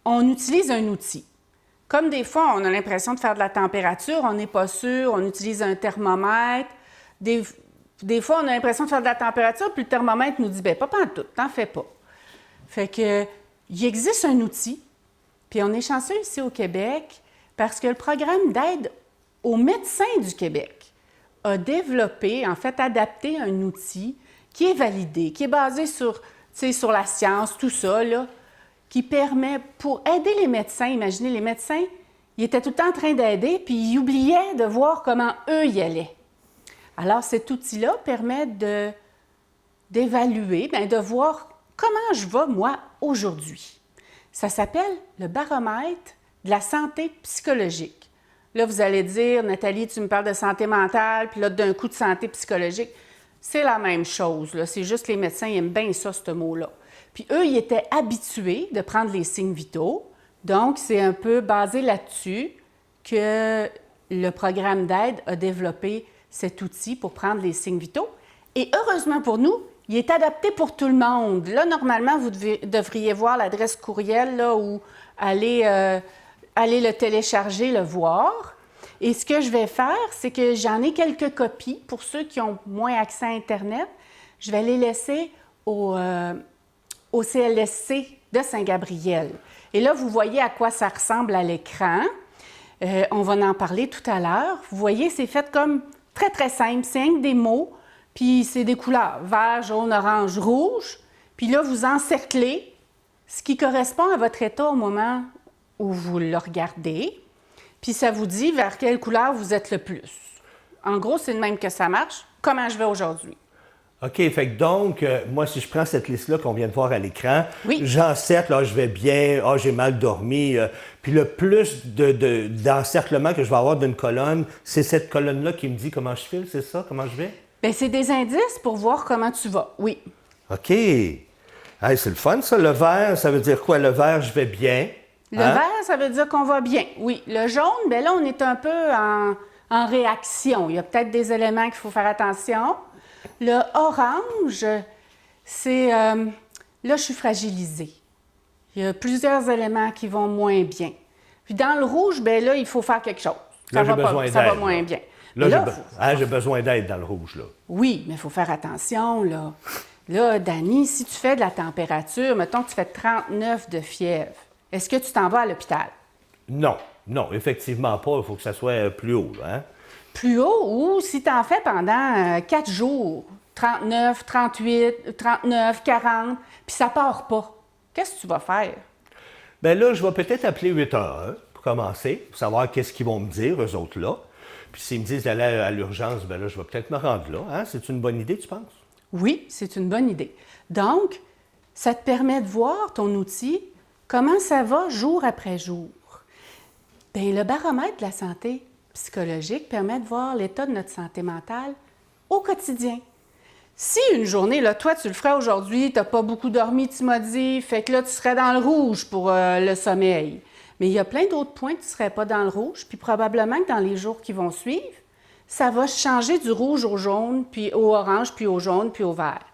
on utilise un outil. Comme des fois, on a l'impression de faire de la température, on n'est pas sûr, on utilise un thermomètre. Des fois, on a l'impression de faire de la température, puis le thermomètre nous dit « bien, pas pantoute, t'en fais pas ». Fait que, il existe un outil, puis on est chanceux ici au Québec, parce que le programme d'aide aux médecins du Québec a développé, en fait, adapté un outil qui est validé, qui est basé sur la science, tout ça, là, qui permet, pour aider les médecins, imaginez, les médecins, ils étaient tout le temps en train d'aider, puis ils oubliaient de voir comment eux y allaient. Alors, cet outil-là permet d'évaluer, bien, de voir comment je vais, moi, aujourd'hui. Ça s'appelle le baromètre de la santé psychologique. Là, vous allez dire, Nathalie, tu me parles de santé mentale, puis là, d'un coup de santé psychologique. C'est la même chose, là. C'est juste que les médecins aiment bien ça, ce mot-là. Puis eux, ils étaient habitués de prendre les signes vitaux. Donc, c'est un peu basé là-dessus que le programme d'aide a développé cet outil pour prendre les signes vitaux. Et heureusement pour nous, il est adapté pour tout le monde. Là, normalement, vous devriez voir l'adresse courriel là, ou aller le télécharger, le voir. Et ce que je vais faire, c'est que j'en ai quelques copies pour ceux qui ont moins accès à Internet. Je vais les laisser au CLSC de Saint-Gabriel. Et là, vous voyez à quoi ça ressemble à l'écran. On va en parler tout à l'heure. Vous voyez, c'est fait comme très, très simple. C'est rien que des mots, puis c'est des couleurs vert, jaune, orange, rouge. Puis là, vous encerclez ce qui correspond à votre état au moment où vous le regardez. Puis ça vous dit vers quelle couleur vous êtes le plus. En gros, c'est de même que ça marche. Comment je vais aujourd'hui? OK, fait que donc, moi, si je prends cette liste-là qu'on vient de voir à l'écran, Oui. j'encercle, là, je vais bien, j'ai mal dormi. Puis le plus d'encerclement que je vais avoir d'une colonne, c'est cette colonne-là qui me dit comment je file, c'est ça? Comment je vais? Bien, c'est des indices pour voir comment tu vas, oui. OK. Hey, c'est le fun, ça. Le vert, ça veut dire quoi? Le vert, je vais bien. Le vert, ça veut dire qu'on va bien, oui. Le jaune, bien là, on est un peu en réaction. Il y a peut-être des éléments qu'il faut faire attention. Le orange, c'est... là, je suis fragilisée. Il y a plusieurs éléments qui vont moins bien. Puis dans le rouge, bien là, il faut faire quelque chose. Là, j'ai besoin Ça va d'aide, moins là. bien. Là, Mais j'ai besoin d'aide dans le rouge, là. oui, mais il faut faire attention, là. Là, Dani, si tu fais de la température, mettons que tu fais 39 de fièvre, est-ce que tu t'en vas à l'hôpital? Non, effectivement pas. Il faut que ça soit plus haut, là, hein? Plus haut, ou si tu en fais pendant 4 jours, 39, 38, 39, 40, puis ça part pas, qu'est-ce que tu vas faire? Bien là, je vais peut-être appeler 811 pour commencer, pour savoir qu'est-ce qu'ils vont me dire, eux autres là. Puis s'ils me disent d'aller à l'urgence, bien là, je vais peut-être me rendre là. Hein? C'est une bonne idée, tu penses? Oui, c'est une bonne idée. Donc, ça te permet de voir ton outil, comment ça va jour après jour. Bien, le baromètre de la santé psychologique permet de voir l'état de notre santé mentale au quotidien. Si une journée, là, toi, tu le ferais aujourd'hui, tu n'as pas beaucoup dormi, tu m'as dit, fait que là, tu serais dans le rouge pour le sommeil. Mais il y a plein d'autres points que tu ne serais pas dans le rouge, puis probablement que dans les jours qui vont suivre, ça va changer du rouge au jaune, puis au orange, puis au jaune, puis au vert.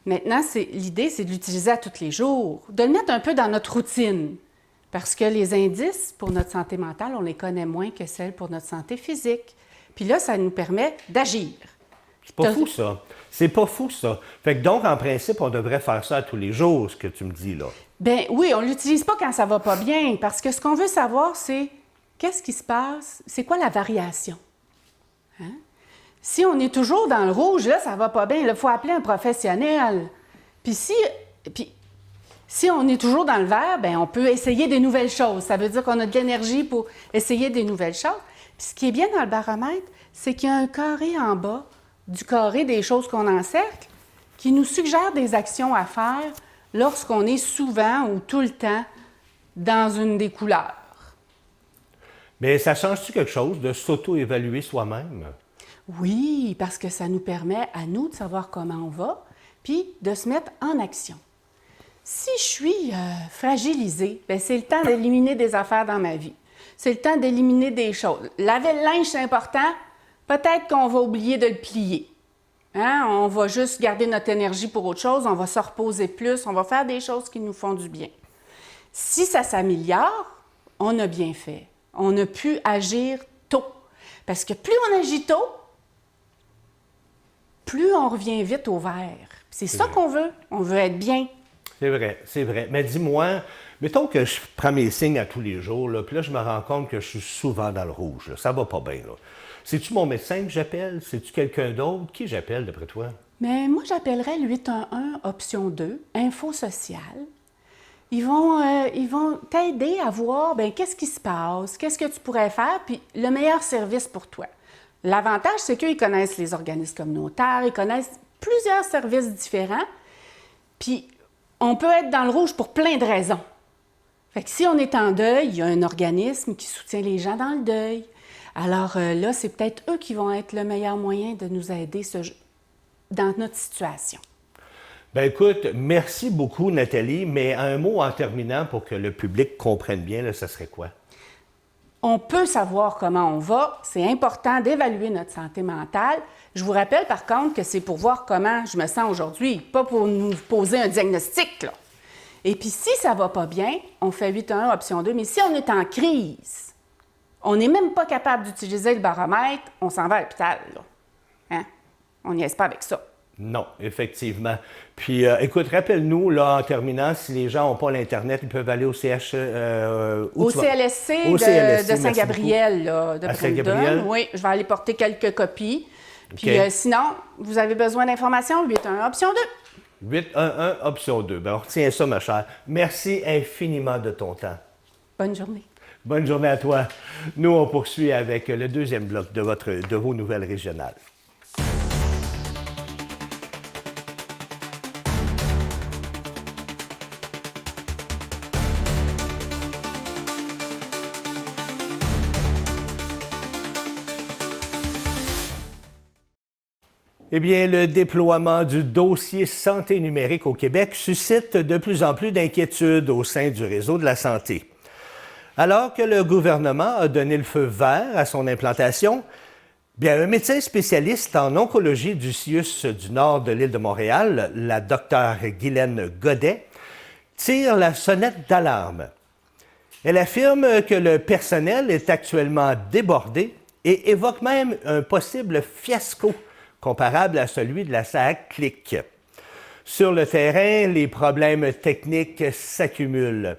Maintenant, l'idée, c'est de l'utiliser à tous les jours, de le mettre un peu dans notre routine, parce que les indices pour notre santé mentale, on les connaît moins que celles pour notre santé physique. Puis là, ça nous permet d'agir. C'est pas fou, ça. C'est pas fou, ça. Fait que donc, en principe, on devrait faire ça à tous les jours, ce que tu me dis, là. Bien, oui, on ne l'utilise pas quand ça va pas bien, parce que ce qu'on veut savoir, c'est qu'est-ce qui se passe, c'est quoi la variation? Hein? Si on est toujours dans le rouge, là, ça va pas bien, il faut appeler un professionnel. Puis si on est toujours dans le vert, bien, on peut essayer des nouvelles choses. Ça veut dire qu'on a de l'énergie pour essayer des nouvelles choses. Puis ce qui est bien dans le baromètre, c'est qu'il y a un carré en bas du carré des choses qu'on encercle qui nous suggère des actions à faire lorsqu'on est souvent ou tout le temps dans une des couleurs. Mais ça change-tu quelque chose de s'auto-évaluer soi-même? Oui, parce que ça nous permet à nous de savoir comment on va, puis de se mettre en action. Si je suis fragilisée, bien, c'est le temps d'éliminer des affaires dans ma vie. C'est le temps d'éliminer des choses. Laver le linge, c'est important. Peut-être qu'on va oublier de le plier. Hein? On va juste garder notre énergie pour autre chose, on va se reposer plus, on va faire des choses qui nous font du bien. Si ça s'améliore, on a bien fait. On a pu agir tôt. Parce que plus on agit tôt, plus on revient vite au vert. C'est ça qu'on veut. On veut être bien. C'est vrai, c'est vrai. Mais dis-moi, mettons que je prends mes signes à tous les jours, là, puis là, je me rends compte que je suis souvent dans le rouge. Là. Ça va pas bien, là. C'est-tu mon médecin que j'appelle? C'est-tu quelqu'un d'autre? Qui j'appelle, d'après toi? Mais moi, j'appellerais le 811 option 2, info sociale. Ils vont t'aider à voir bien, qu'est-ce qui se passe, qu'est-ce que tu pourrais faire, puis le meilleur service pour toi. L'avantage, c'est qu'ils connaissent les organismes communautaires, ils connaissent plusieurs services différents, puis on peut être dans le rouge pour plein de raisons. Fait que si on est en deuil, il y a un organisme qui soutient les gens dans le deuil. Alors là, c'est peut-être eux qui vont être le meilleur moyen de nous aider dans notre situation. Bien, écoute, merci beaucoup, Nathalie, mais un mot en terminant pour que le public comprenne bien, là, ça serait quoi? On peut savoir comment on va. C'est important d'évaluer notre santé mentale. Je vous rappelle par contre que c'est pour voir comment je me sens aujourd'hui, pas pour nous poser un diagnostic, là. Et puis si ça va pas bien, on fait 8-1 option 2. Mais si on est en crise, on n'est même pas capable d'utiliser le baromètre, on s'en va à l'hôpital, là. Hein? On n'y est pas avec ça. Non, effectivement. Puis, écoute, rappelle-nous, là, en terminant, si les gens n'ont pas l'Internet, ils peuvent aller au CH... Au CLSC au de CLSC, Saint-Gabriel, là, de à Saint-Gabriel? Brandon. Oui, je vais aller porter quelques copies. Puis OK. sinon, vous avez besoin d'informations, 811 option 2. 811, option 2. Ben, on retient ça, ma chère. Merci infiniment de ton temps. Bonne journée. Bonne journée à toi. Nous, on poursuit avec le deuxième bloc de vos nouvelles régionales. Eh bien, le déploiement du dossier santé numérique au Québec suscite de plus en plus d'inquiétudes au sein du réseau de la santé. Alors que le gouvernement a donné le feu vert à son implantation, bien, un médecin spécialiste en oncologie du CIUS du nord de l'île de Montréal, la docteure Guylaine Godet, tire la sonnette d'alarme. Elle affirme que le personnel est actuellement débordé et évoque même un possible fiasco comparable à celui de la SAAC-CLIC. Sur le terrain, les problèmes techniques s'accumulent.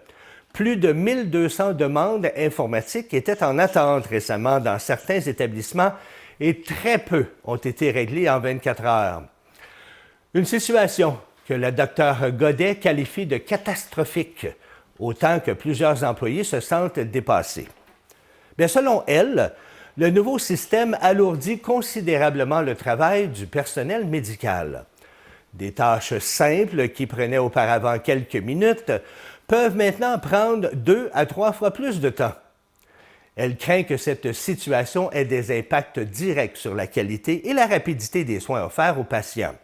Plus de 1200 demandes informatiques étaient en attente récemment dans certains établissements et très peu ont été réglées en 24 heures. Une situation que la docteure Godet qualifie de catastrophique, autant que plusieurs employés se sentent dépassés. Bien, selon elle, le nouveau système alourdit considérablement le travail du personnel médical. Des tâches simples qui prenaient auparavant quelques minutes peuvent maintenant prendre 2 à 3 fois plus de temps. Elle craint que cette situation ait des impacts directs sur la qualité et la rapidité des soins offerts aux patients.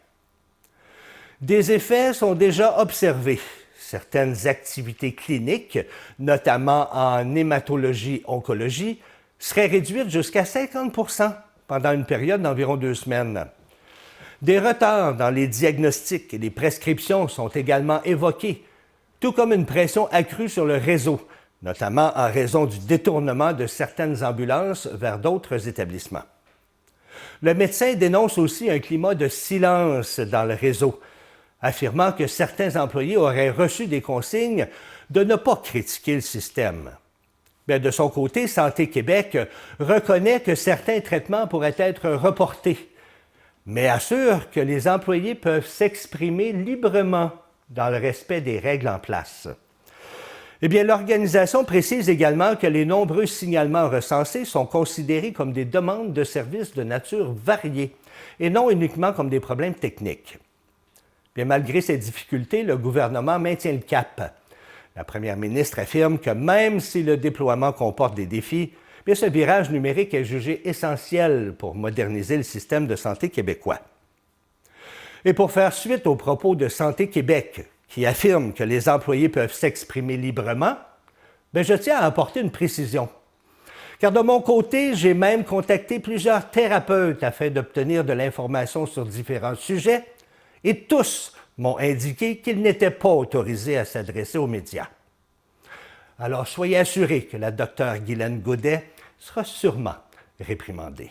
Des effets sont déjà observés. Certaines activités cliniques, notamment en hématologie-oncologie, seraient réduites jusqu'à 50 % pendant une période d'environ 2 semaines. Des retards dans les diagnostics et les prescriptions sont également évoqués, tout comme une pression accrue sur le réseau, notamment en raison du détournement de certaines ambulances vers d'autres établissements. Le médecin dénonce aussi un climat de silence dans le réseau, affirmant que certains employés auraient reçu des consignes de ne pas critiquer le système. Bien, de son côté, Santé Québec reconnaît que certains traitements pourraient être reportés, mais assure que les employés peuvent s'exprimer librement dans le respect des règles en place. Eh bien, l'organisation précise également que les nombreux signalements recensés sont considérés comme des demandes de services de nature variée et non uniquement comme des problèmes techniques. Bien, malgré ces difficultés, le gouvernement maintient le cap. La première ministre affirme que même si le déploiement comporte des défis, bien, ce virage numérique est jugé essentiel pour moderniser le système de santé québécois. Et pour faire suite aux propos de Santé Québec, qui affirme que les employés peuvent s'exprimer librement, bien, je tiens à apporter une précision. Car de mon côté, j'ai même contacté plusieurs thérapeutes afin d'obtenir de l'information sur différents sujets, et tous m'ont indiqué qu'ils n'étaient pas autorisés à s'adresser aux médias. Alors, soyez assurés que la docteure Guylaine Godet sera sûrement réprimandée.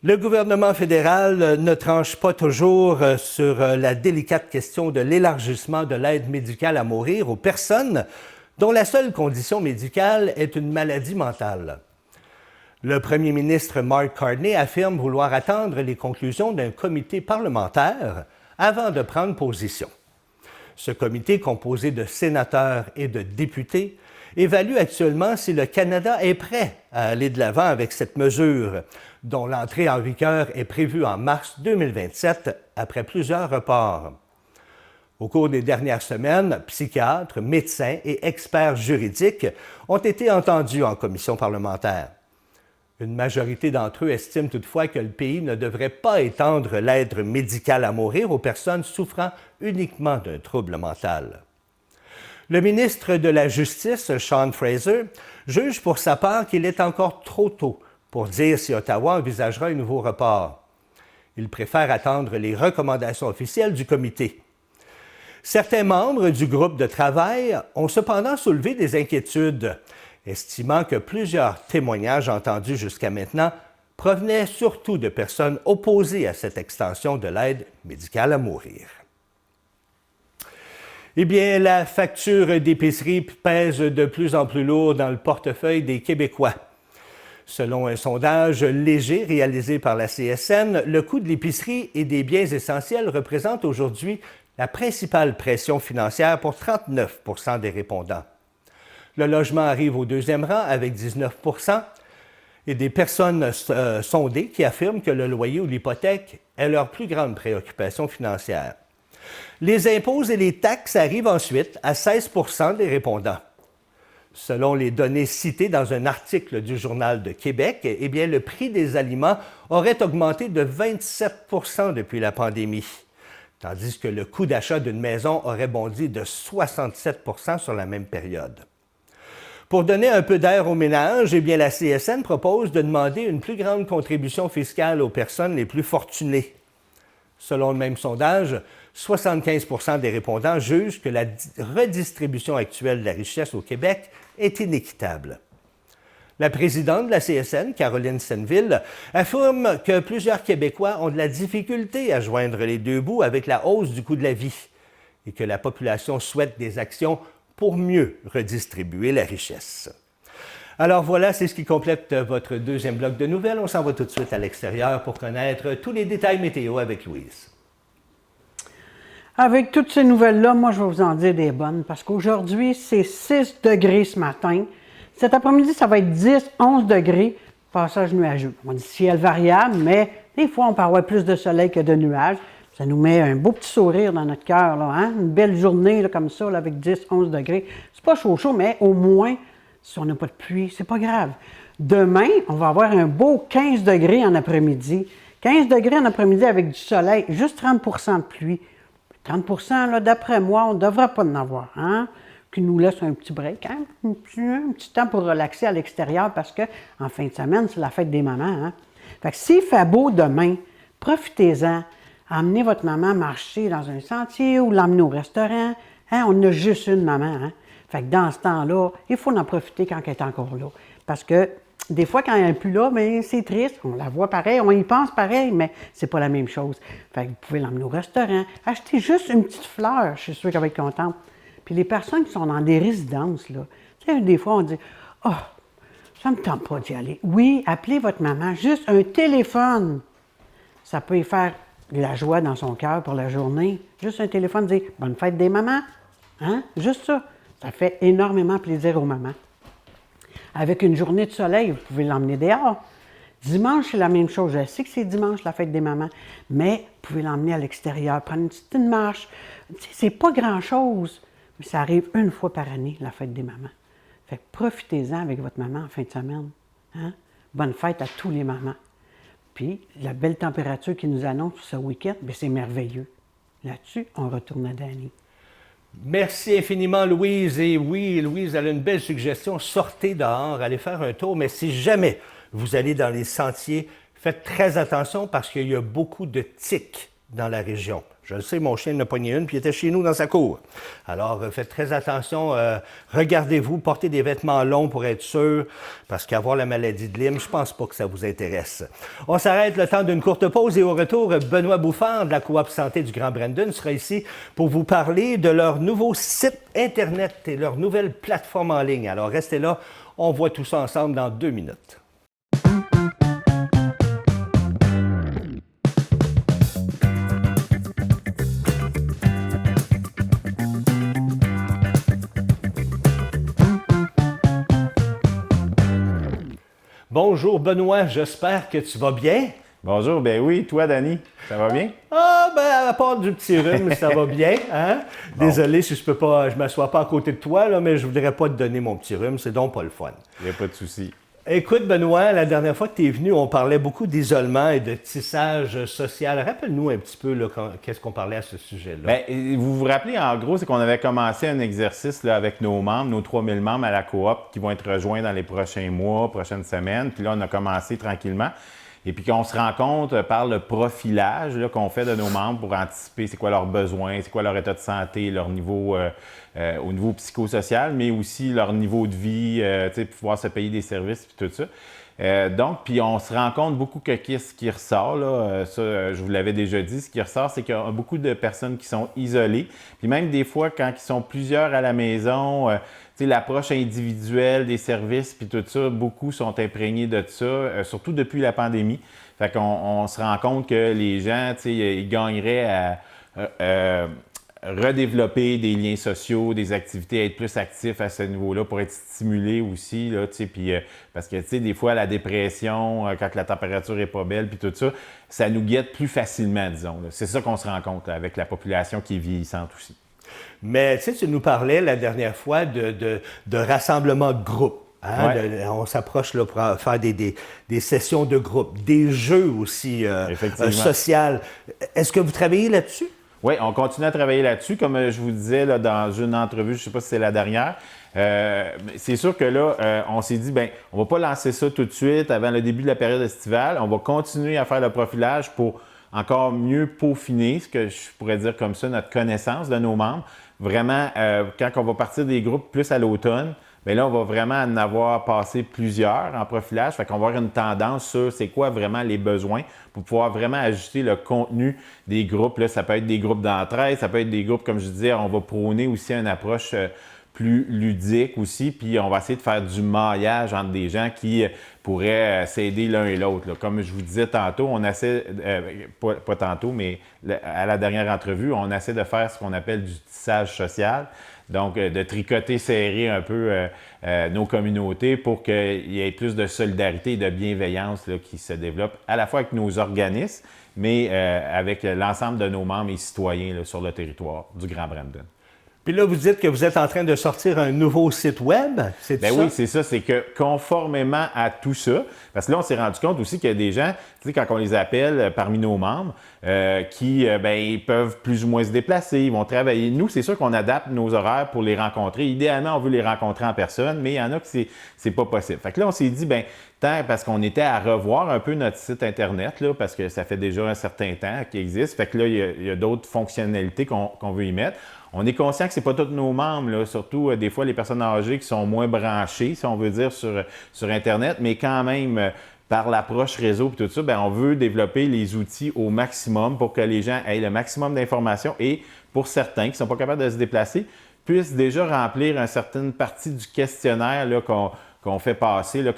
Le gouvernement fédéral ne tranche pas toujours sur la délicate question de l'élargissement de l'aide médicale à mourir aux personnes dont la seule condition médicale est une maladie mentale. Le premier ministre Mark Carney affirme vouloir attendre les conclusions d'un comité parlementaire avant de prendre position. Ce comité, composé de sénateurs et de députés, évalue actuellement si le Canada est prêt à aller de l'avant avec cette mesure, dont l'entrée en vigueur est prévue en mars 2027 après plusieurs reports. Au cours des dernières semaines, psychiatres, médecins et experts juridiques ont été entendus en commission parlementaire. Une majorité d'entre eux estiment toutefois que le pays ne devrait pas étendre l'aide médicale à mourir aux personnes souffrant uniquement d'un trouble mental. Le ministre de la Justice, Sean Fraser, juge pour sa part qu'il est encore trop tôt pour dire si Ottawa envisagera un nouveau report. Il préfère attendre les recommandations officielles du comité. Certains membres du groupe de travail ont cependant soulevé des inquiétudes, estimant que plusieurs témoignages entendus jusqu'à maintenant provenaient surtout de personnes opposées à cette extension de l'aide médicale à mourir. Eh bien, la facture d'épicerie pèse de plus en plus lourd dans le portefeuille des Québécois. Selon un sondage léger réalisé par la CSN, le coût de l'épicerie et des biens essentiels représente aujourd'hui la principale pression financière pour 39 % des répondants. Le logement arrive au deuxième rang avec 19 % et des personnes sondées qui affirment que le loyer ou l'hypothèque est leur plus grande préoccupation financière. Les impôts et les taxes arrivent ensuite à 16 % des répondants. Selon les données citées dans un article du Journal de Québec, eh bien, le prix des aliments aurait augmenté de 27 % depuis la pandémie, tandis que le coût d'achat d'une maison aurait bondi de 67 % sur la même période. Pour donner un peu d'air aux ménages, eh bien, la CSN propose de demander une plus grande contribution fiscale aux personnes les plus fortunées. Selon le même sondage, 75 % des répondants jugent que la redistribution actuelle de la richesse au Québec est inéquitable. La présidente de la CSN, Caroline Senneville, affirme que plusieurs Québécois ont de la difficulté à joindre les deux bouts avec la hausse du coût de la vie et que la population souhaite des actions pour mieux redistribuer la richesse. Alors voilà, c'est ce qui complète votre deuxième bloc de nouvelles. On s'en va tout de suite à l'extérieur pour connaître tous les détails météo avec Louise. Avec toutes ces nouvelles-là, moi, je vais vous en dire des bonnes, parce qu'aujourd'hui, c'est 6 degrés ce matin. Cet après-midi, ça va être 10, 11 degrés, passage nuageux. On dit ciel variable, mais des fois, on peut avoir plus de soleil que de nuages. Ça nous met un beau petit sourire dans notre cœur, là, hein? Une belle journée là, comme ça, là, avec 10, 11 degrés. C'est pas chaud, mais au moins, si on n'a pas de pluie, c'est pas grave. Demain, on va avoir un beau 15 degrés en après-midi. 15 degrés en après-midi avec du soleil, juste 30 % de pluie. 30 % là, d'après moi, on ne devrait pas en avoir, hein? Qui nous laisse un petit break, hein? un petit temps pour relaxer à l'extérieur parce qu'en fin de semaine, c'est la fête des mamans. Hein? Fait que s'il fait beau demain, profitez-en. Emmenez votre maman marcher dans un sentier ou l'emmener au restaurant. Hein? On a juste une maman. Hein? Fait que dans ce temps-là, il faut en profiter quand elle est encore là. Parce que des fois, quand elle n'est plus là, bien, c'est triste. On la voit pareil, on y pense pareil, mais c'est pas la même chose. Fait que vous pouvez l'emmener au restaurant. Achetez juste une petite fleur, je suis sûre qu'elle va être contente. Puis les personnes qui sont dans des résidences, là, tu sais, des fois, on dit « Ah, oh, ça ne me tente pas d'y aller. » Oui, appelez votre maman, juste un téléphone. Ça peut y faire de la joie dans son cœur pour la journée. Juste un téléphone, dire « Bonne fête des mamans. » Hein? Juste ça. Ça fait énormément plaisir aux mamans. Avec une journée de soleil, vous pouvez l'emmener dehors. Dimanche, c'est la même chose. Je sais que c'est dimanche, la fête des mamans, mais vous pouvez l'emmener à l'extérieur, prendre une petite marche. C'est pas grand-chose, mais ça arrive une fois par année, la fête des mamans. Fait que profitez-en avec votre maman en fin de semaine. Hein? Bonne fête à tous les mamans. Puis, la belle température qui nous annonce ce week-end, bien, c'est merveilleux. Là-dessus, on retourne à Dany. Merci infiniment, Louise. Et oui, Louise, elle a une belle suggestion. Sortez dehors, allez faire un tour. Mais si jamais vous allez dans les sentiers, faites très attention parce qu'il y a beaucoup de tiques dans la région. Je le sais, mon chien en a pogné une, puis il était chez nous dans sa cour. Alors, faites très attention. Regardez-vous, portez des vêtements longs pour être sûr, parce qu'avoir la maladie de Lyme, je pense pas que ça vous intéresse. On s'arrête le temps d'une courte pause et au retour, Benoît Bouffard de la Coop Santé du Grand Brandon sera ici pour vous parler de leur nouveau site Internet et leur nouvelle plateforme en ligne. Alors, restez là, on voit tout ça ensemble dans 2 minutes. Bonjour Benoît, j'espère que tu vas bien. Bonjour, ben oui, toi Dany, ça va bien? Ah, ben à part du petit rhume, ça va bien, hein? Bon. Désolé si je m'assois pas à côté de toi, là, mais je voudrais pas te donner mon petit rhume, c'est donc pas le fun. Il n'y a pas de souci. Écoute, Benoît, la dernière fois que tu es venu, on parlait beaucoup d'isolement et de tissage social. Rappelle-nous un petit peu là, qu'est-ce qu'on parlait à ce sujet-là. Bien, vous vous rappelez, en gros, c'est qu'on avait commencé un exercice là, avec nos membres, nos 3000 membres à la coop qui vont être rejoints dans les prochains mois, prochaines semaines. Puis là, on a commencé tranquillement. Et puis qu'on se rend compte par le profilage là, qu'on fait de nos membres pour anticiper c'est quoi leurs besoins, c'est quoi leur état de santé, leur niveau au niveau psychosocial, mais aussi leur niveau de vie, pouvoir se payer des services puis tout ça. Donc, puis on se rend compte beaucoup que ce qui ressort, là, ça, je vous l'avais déjà dit, ce qui ressort, c'est qu'il y a beaucoup de personnes qui sont isolées. Puis même des fois, quand ils sont plusieurs à la maison, l'approche individuelle des services, puis tout ça, beaucoup sont imprégnés de ça, surtout depuis la pandémie. Fait qu'on se rend compte que les gens, ils gagneraient à redévelopper des liens sociaux, des activités, être plus actifs à ce niveau-là pour être stimulés aussi, là, puis parce que, des fois, la dépression, quand la température n'est pas belle, puis tout ça, ça nous guette plus facilement, disons. Là. C'est ça qu'on se rend compte là, avec la population qui est vieillissante aussi. Mais tu nous parlais la dernière fois de rassemblement de groupe. Hein? Ouais. On s'approche là, pour faire des sessions de groupe, des jeux aussi sociaux. Est-ce que vous travaillez là-dessus? Oui, on continue à travailler là-dessus. Comme je vous disais là, dans une entrevue, je ne sais pas si c'est la dernière, c'est sûr que là, on s'est dit, bien, on ne va pas lancer ça tout de suite avant le début de la période estivale. On va continuer à faire le profilage pour encore mieux peaufiner, ce que je pourrais dire comme ça, notre connaissance de nos membres. Vraiment, quand on va partir des groupes plus à l'automne, bien là, on va vraiment en avoir passé plusieurs en profilage. Fait qu'on va avoir une tendance sur c'est quoi vraiment les besoins pour pouvoir vraiment ajuster le contenu des groupes. Là, ça peut être des groupes d'entraide, ça peut être des groupes, comme je disais, on va prôner aussi une approche plus ludique aussi, puis on va essayer de faire du maillage entre des gens qui pourraient s'aider l'un et l'autre. Là. Comme je vous disais tantôt, on essaie, pas tantôt, mais à la dernière entrevue, on essaie de faire ce qu'on appelle du tissage social. Donc, de tricoter, serrer un peu nos communautés pour qu'il y ait plus de solidarité et de bienveillance là, qui se développe à la fois avec nos organismes, mais avec l'ensemble de nos membres et citoyens là, sur le territoire du Grand Brandon. Puis là, vous dites que vous êtes en train de sortir un nouveau site web, c'est ça? Oui, c'est ça. C'est que conformément à tout ça, parce que là, on s'est rendu compte aussi qu'il y a des gens, tu sais, quand on les appelle parmi nos membres, qui, ils peuvent plus ou moins se déplacer, ils vont travailler. Nous, c'est sûr qu'on adapte nos horaires pour les rencontrer. Idéalement, on veut les rencontrer en personne, mais il y en a que c'est pas possible. Fait que là, on s'est dit, parce qu'on était à revoir un peu notre site Internet, là, parce que ça fait déjà un certain temps qu'il existe. Fait que là, il y a d'autres fonctionnalités qu'on veut y mettre. On est conscient que ce n'est pas tous nos membres, là, surtout des fois les personnes âgées qui sont moins branchées, si on veut dire, sur Internet, mais quand même, par l'approche réseau et tout ça, on veut développer les outils au maximum pour que les gens aient le maximum d'informations et pour certains qui ne sont pas capables de se déplacer, puissent déjà remplir une certaine partie du questionnaire là, qu'on fait passer là,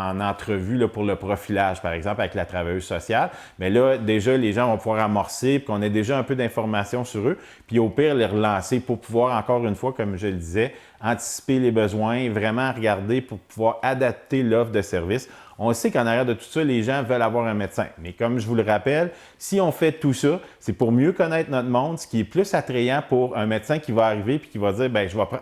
en entrevue là, pour le profilage, par exemple, avec la travailleuse sociale. Mais là, déjà, les gens vont pouvoir amorcer, puis qu'on ait déjà un peu d'informations sur eux, puis au pire, les relancer pour pouvoir, encore une fois, comme je le disais, anticiper les besoins, vraiment regarder pour pouvoir adapter l'offre de service. On sait qu'en arrière de tout ça, les gens veulent avoir un médecin. Mais comme je vous le rappelle, si on fait tout ça, c'est pour mieux connaître notre monde, ce qui est plus attrayant pour un médecin qui va arriver et qui va dire,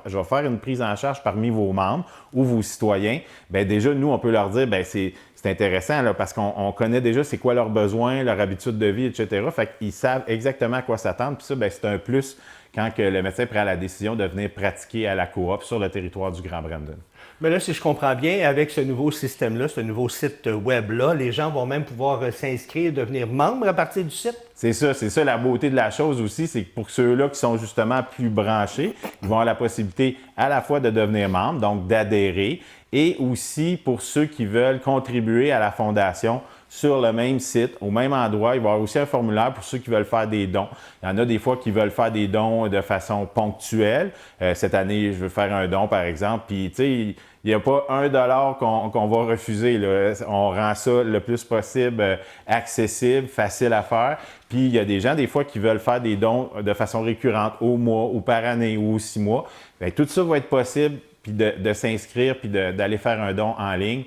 je vais faire une prise en charge parmi vos membres ou vos citoyens. Déjà, nous, on peut leur dire, c'est intéressant là, parce qu'on connaît déjà c'est quoi leurs besoins, leur habitude de vie, etc. Fait qu'ils savent exactement à quoi s'attendre. Puis ça, c'est un plus quand que le médecin prend la décision de venir pratiquer à la coop sur le territoire du Grand Brandon. Mais là, si je comprends bien, avec ce nouveau système-là, ce nouveau site web-là, les gens vont même pouvoir s'inscrire, devenir membres à partir du site? C'est ça la beauté de la chose aussi, c'est que pour ceux-là qui sont justement plus branchés, ils vont avoir la possibilité à la fois de devenir membres, donc d'adhérer, et aussi pour ceux qui veulent contribuer à la fondation sur le même site, au même endroit. Il va y avoir aussi un formulaire pour ceux qui veulent faire des dons. Il y en a des fois qui veulent faire des dons de façon ponctuelle. Cette année, je veux faire un don, par exemple, puis tu sais, il n'y a pas $1 qu'on va refuser. Là. On rend ça le plus possible accessible, facile à faire. Puis il y a des gens, des fois, qui veulent faire des dons de façon récurrente, au mois, ou par année, ou aux 6 mois. Bien, tout ça va être possible, puis de s'inscrire, puis d'aller faire un don en ligne.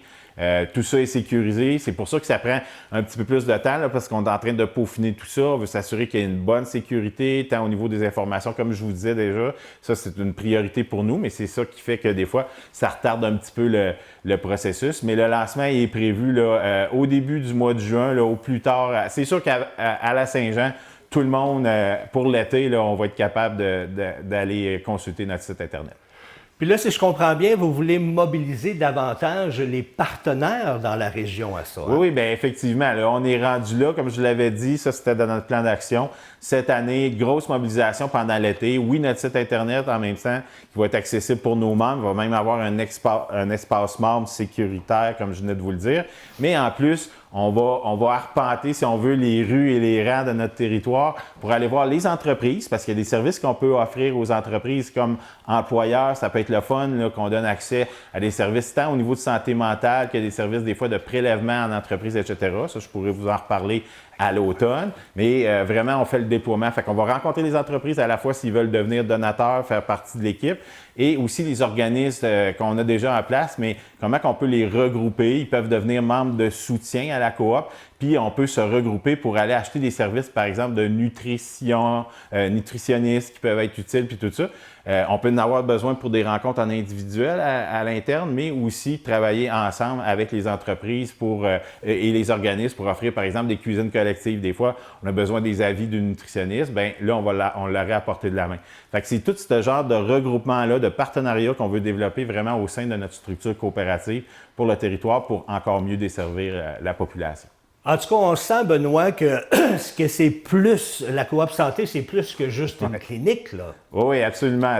Tout ça est sécurisé. C'est pour ça que ça prend un petit peu plus de temps, là, parce qu'on est en train de peaufiner tout ça. On veut s'assurer qu'il y ait une bonne sécurité, tant au niveau des informations, comme je vous disais déjà. Ça, c'est une priorité pour nous, mais c'est ça qui fait que des fois, ça retarde un petit peu le processus. Mais le lancement est prévu là, au début du mois de juin, là, au plus tard. C'est sûr qu'à la Saint-Jean, tout le monde, pour l'été, là, on va être capable d'aller consulter notre site Internet. Puis là, si je comprends bien, vous voulez mobiliser davantage les partenaires dans la région à ça. Hein? Oui, bien effectivement. Là, on est rendu là, comme je l'avais dit, ça c'était dans notre plan d'action. Cette année, grosse mobilisation pendant l'été. Oui, notre site Internet en même temps, qui va être accessible pour nos membres, va même avoir un espace membre sécuritaire, comme je venais de vous le dire. Mais en plus, on va arpenter, si on veut, les rues et les rangs de notre territoire pour aller voir les entreprises, parce qu'il y a des services qu'on peut offrir aux entreprises comme employeurs. Ça peut être le fun, là, qu'on donne accès à des services tant au niveau de santé mentale qu'il y a des services des fois de prélèvement en entreprise, etc. Ça, je pourrais vous en reparler à l'automne. Mais vraiment, on fait le déploiement. Fait qu'on va rencontrer les entreprises à la fois s'ils veulent devenir donateurs, faire partie de l'équipe, et aussi les organismes qu'on a déjà en place, mais comment qu'on peut les regrouper. Ils peuvent devenir membres de soutien à la coop, puis on peut se regrouper pour aller acheter des services, par exemple, de nutrition, nutritionnistes qui peuvent être utiles, puis tout ça. On peut en avoir besoin pour des rencontres en individuel à l'interne, mais aussi travailler ensemble avec les entreprises et les organismes pour offrir, par exemple, des cuisines collectives. Des fois, on a besoin des avis du nutritionniste. Bien, là, on l'aurait à portée de la main. Fait que c'est tout ce genre de regroupement-là, de partenariat qu'on veut développer vraiment au sein de notre structure coopérative pour le territoire pour encore mieux desservir la population. En tout cas, on sent, Benoît, que c'est plus, la coop santé, c'est plus que juste une clinique, là. Oui, absolument.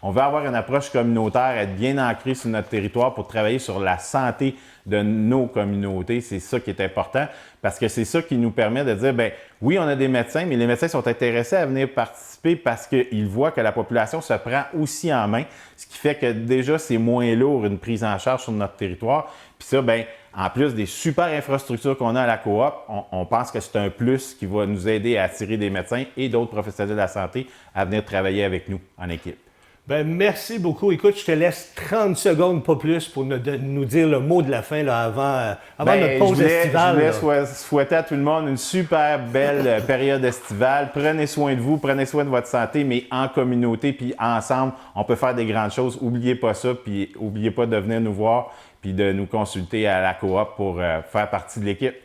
On veut avoir une approche communautaire, être bien ancré sur notre territoire pour travailler sur la santé de nos communautés. C'est ça qui est important parce que c'est ça qui nous permet de dire, bien, oui, on a des médecins, mais les médecins sont intéressés à venir participer parce qu'ils voient que la population se prend aussi en main, ce qui fait que déjà, c'est moins lourd une prise en charge sur notre territoire. Puis ça, bien, en plus des super infrastructures qu'on a à la coop, on pense que c'est un plus qui va nous aider à attirer des médecins et d'autres professionnels de la santé à venir travailler avec nous en équipe. Bien, merci beaucoup. Écoute, je te laisse 30 secondes, pas plus, pour nous dire le mot de la fin là, avant notre pause estivale. Je voulais souhaiter à tout le monde une super belle période estivale. Prenez soin de vous, prenez soin de votre santé, mais en communauté, puis ensemble, on peut faire des grandes choses. N'oubliez pas ça, puis n'oubliez pas de venir nous voir puis de nous consulter à la coop pour faire partie de l'équipe.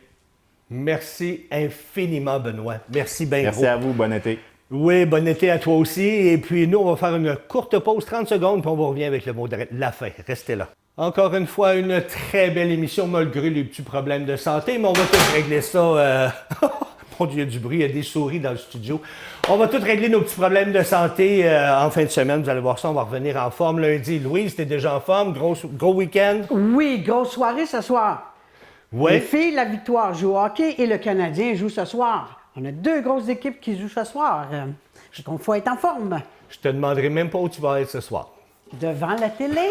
Merci infiniment, Benoît. Merci bien Merci gros. à vous. Bon été. Oui, bon été à toi aussi. Et puis nous, on va faire une courte pause, 30 secondes, puis on va revenir avec le mot de la fin. Restez là. Encore une fois, une très belle émission, malgré les petits problèmes de santé, mais on va tout régler ça. Mon Dieu, il y a du bruit, il y a des souris dans le studio. On va tout régler nos petits problèmes de santé en fin de semaine. Vous allez voir ça, on va revenir en forme lundi. Louise, t'es déjà en forme? Gros week-end? Oui, grosse soirée ce soir. Oui. Les filles, la Victoire joue au hockey et le Canadien joue ce soir. On a deux grosses équipes qui jouent ce soir. Donc, il faut être en forme. Je te demanderai même pas où tu vas être ce soir. Devant la télé.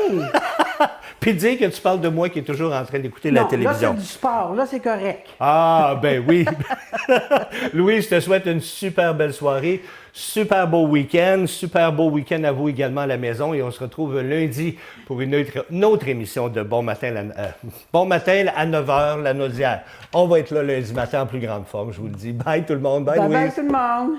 Puis dire que tu parles de moi qui est toujours en train d'écouter la télévision. Là, c'est du sport. Là, c'est correct. Ah, ben oui. Louis, je te souhaite une super belle soirée, super beau week-end à vous également à la maison. Et on se retrouve lundi pour une autre émission de Bon matin à 9h, la Naudière. On va être là lundi matin en plus grande forme, je vous le dis. Bye tout le monde. Bye, Louise. Bye tout le monde.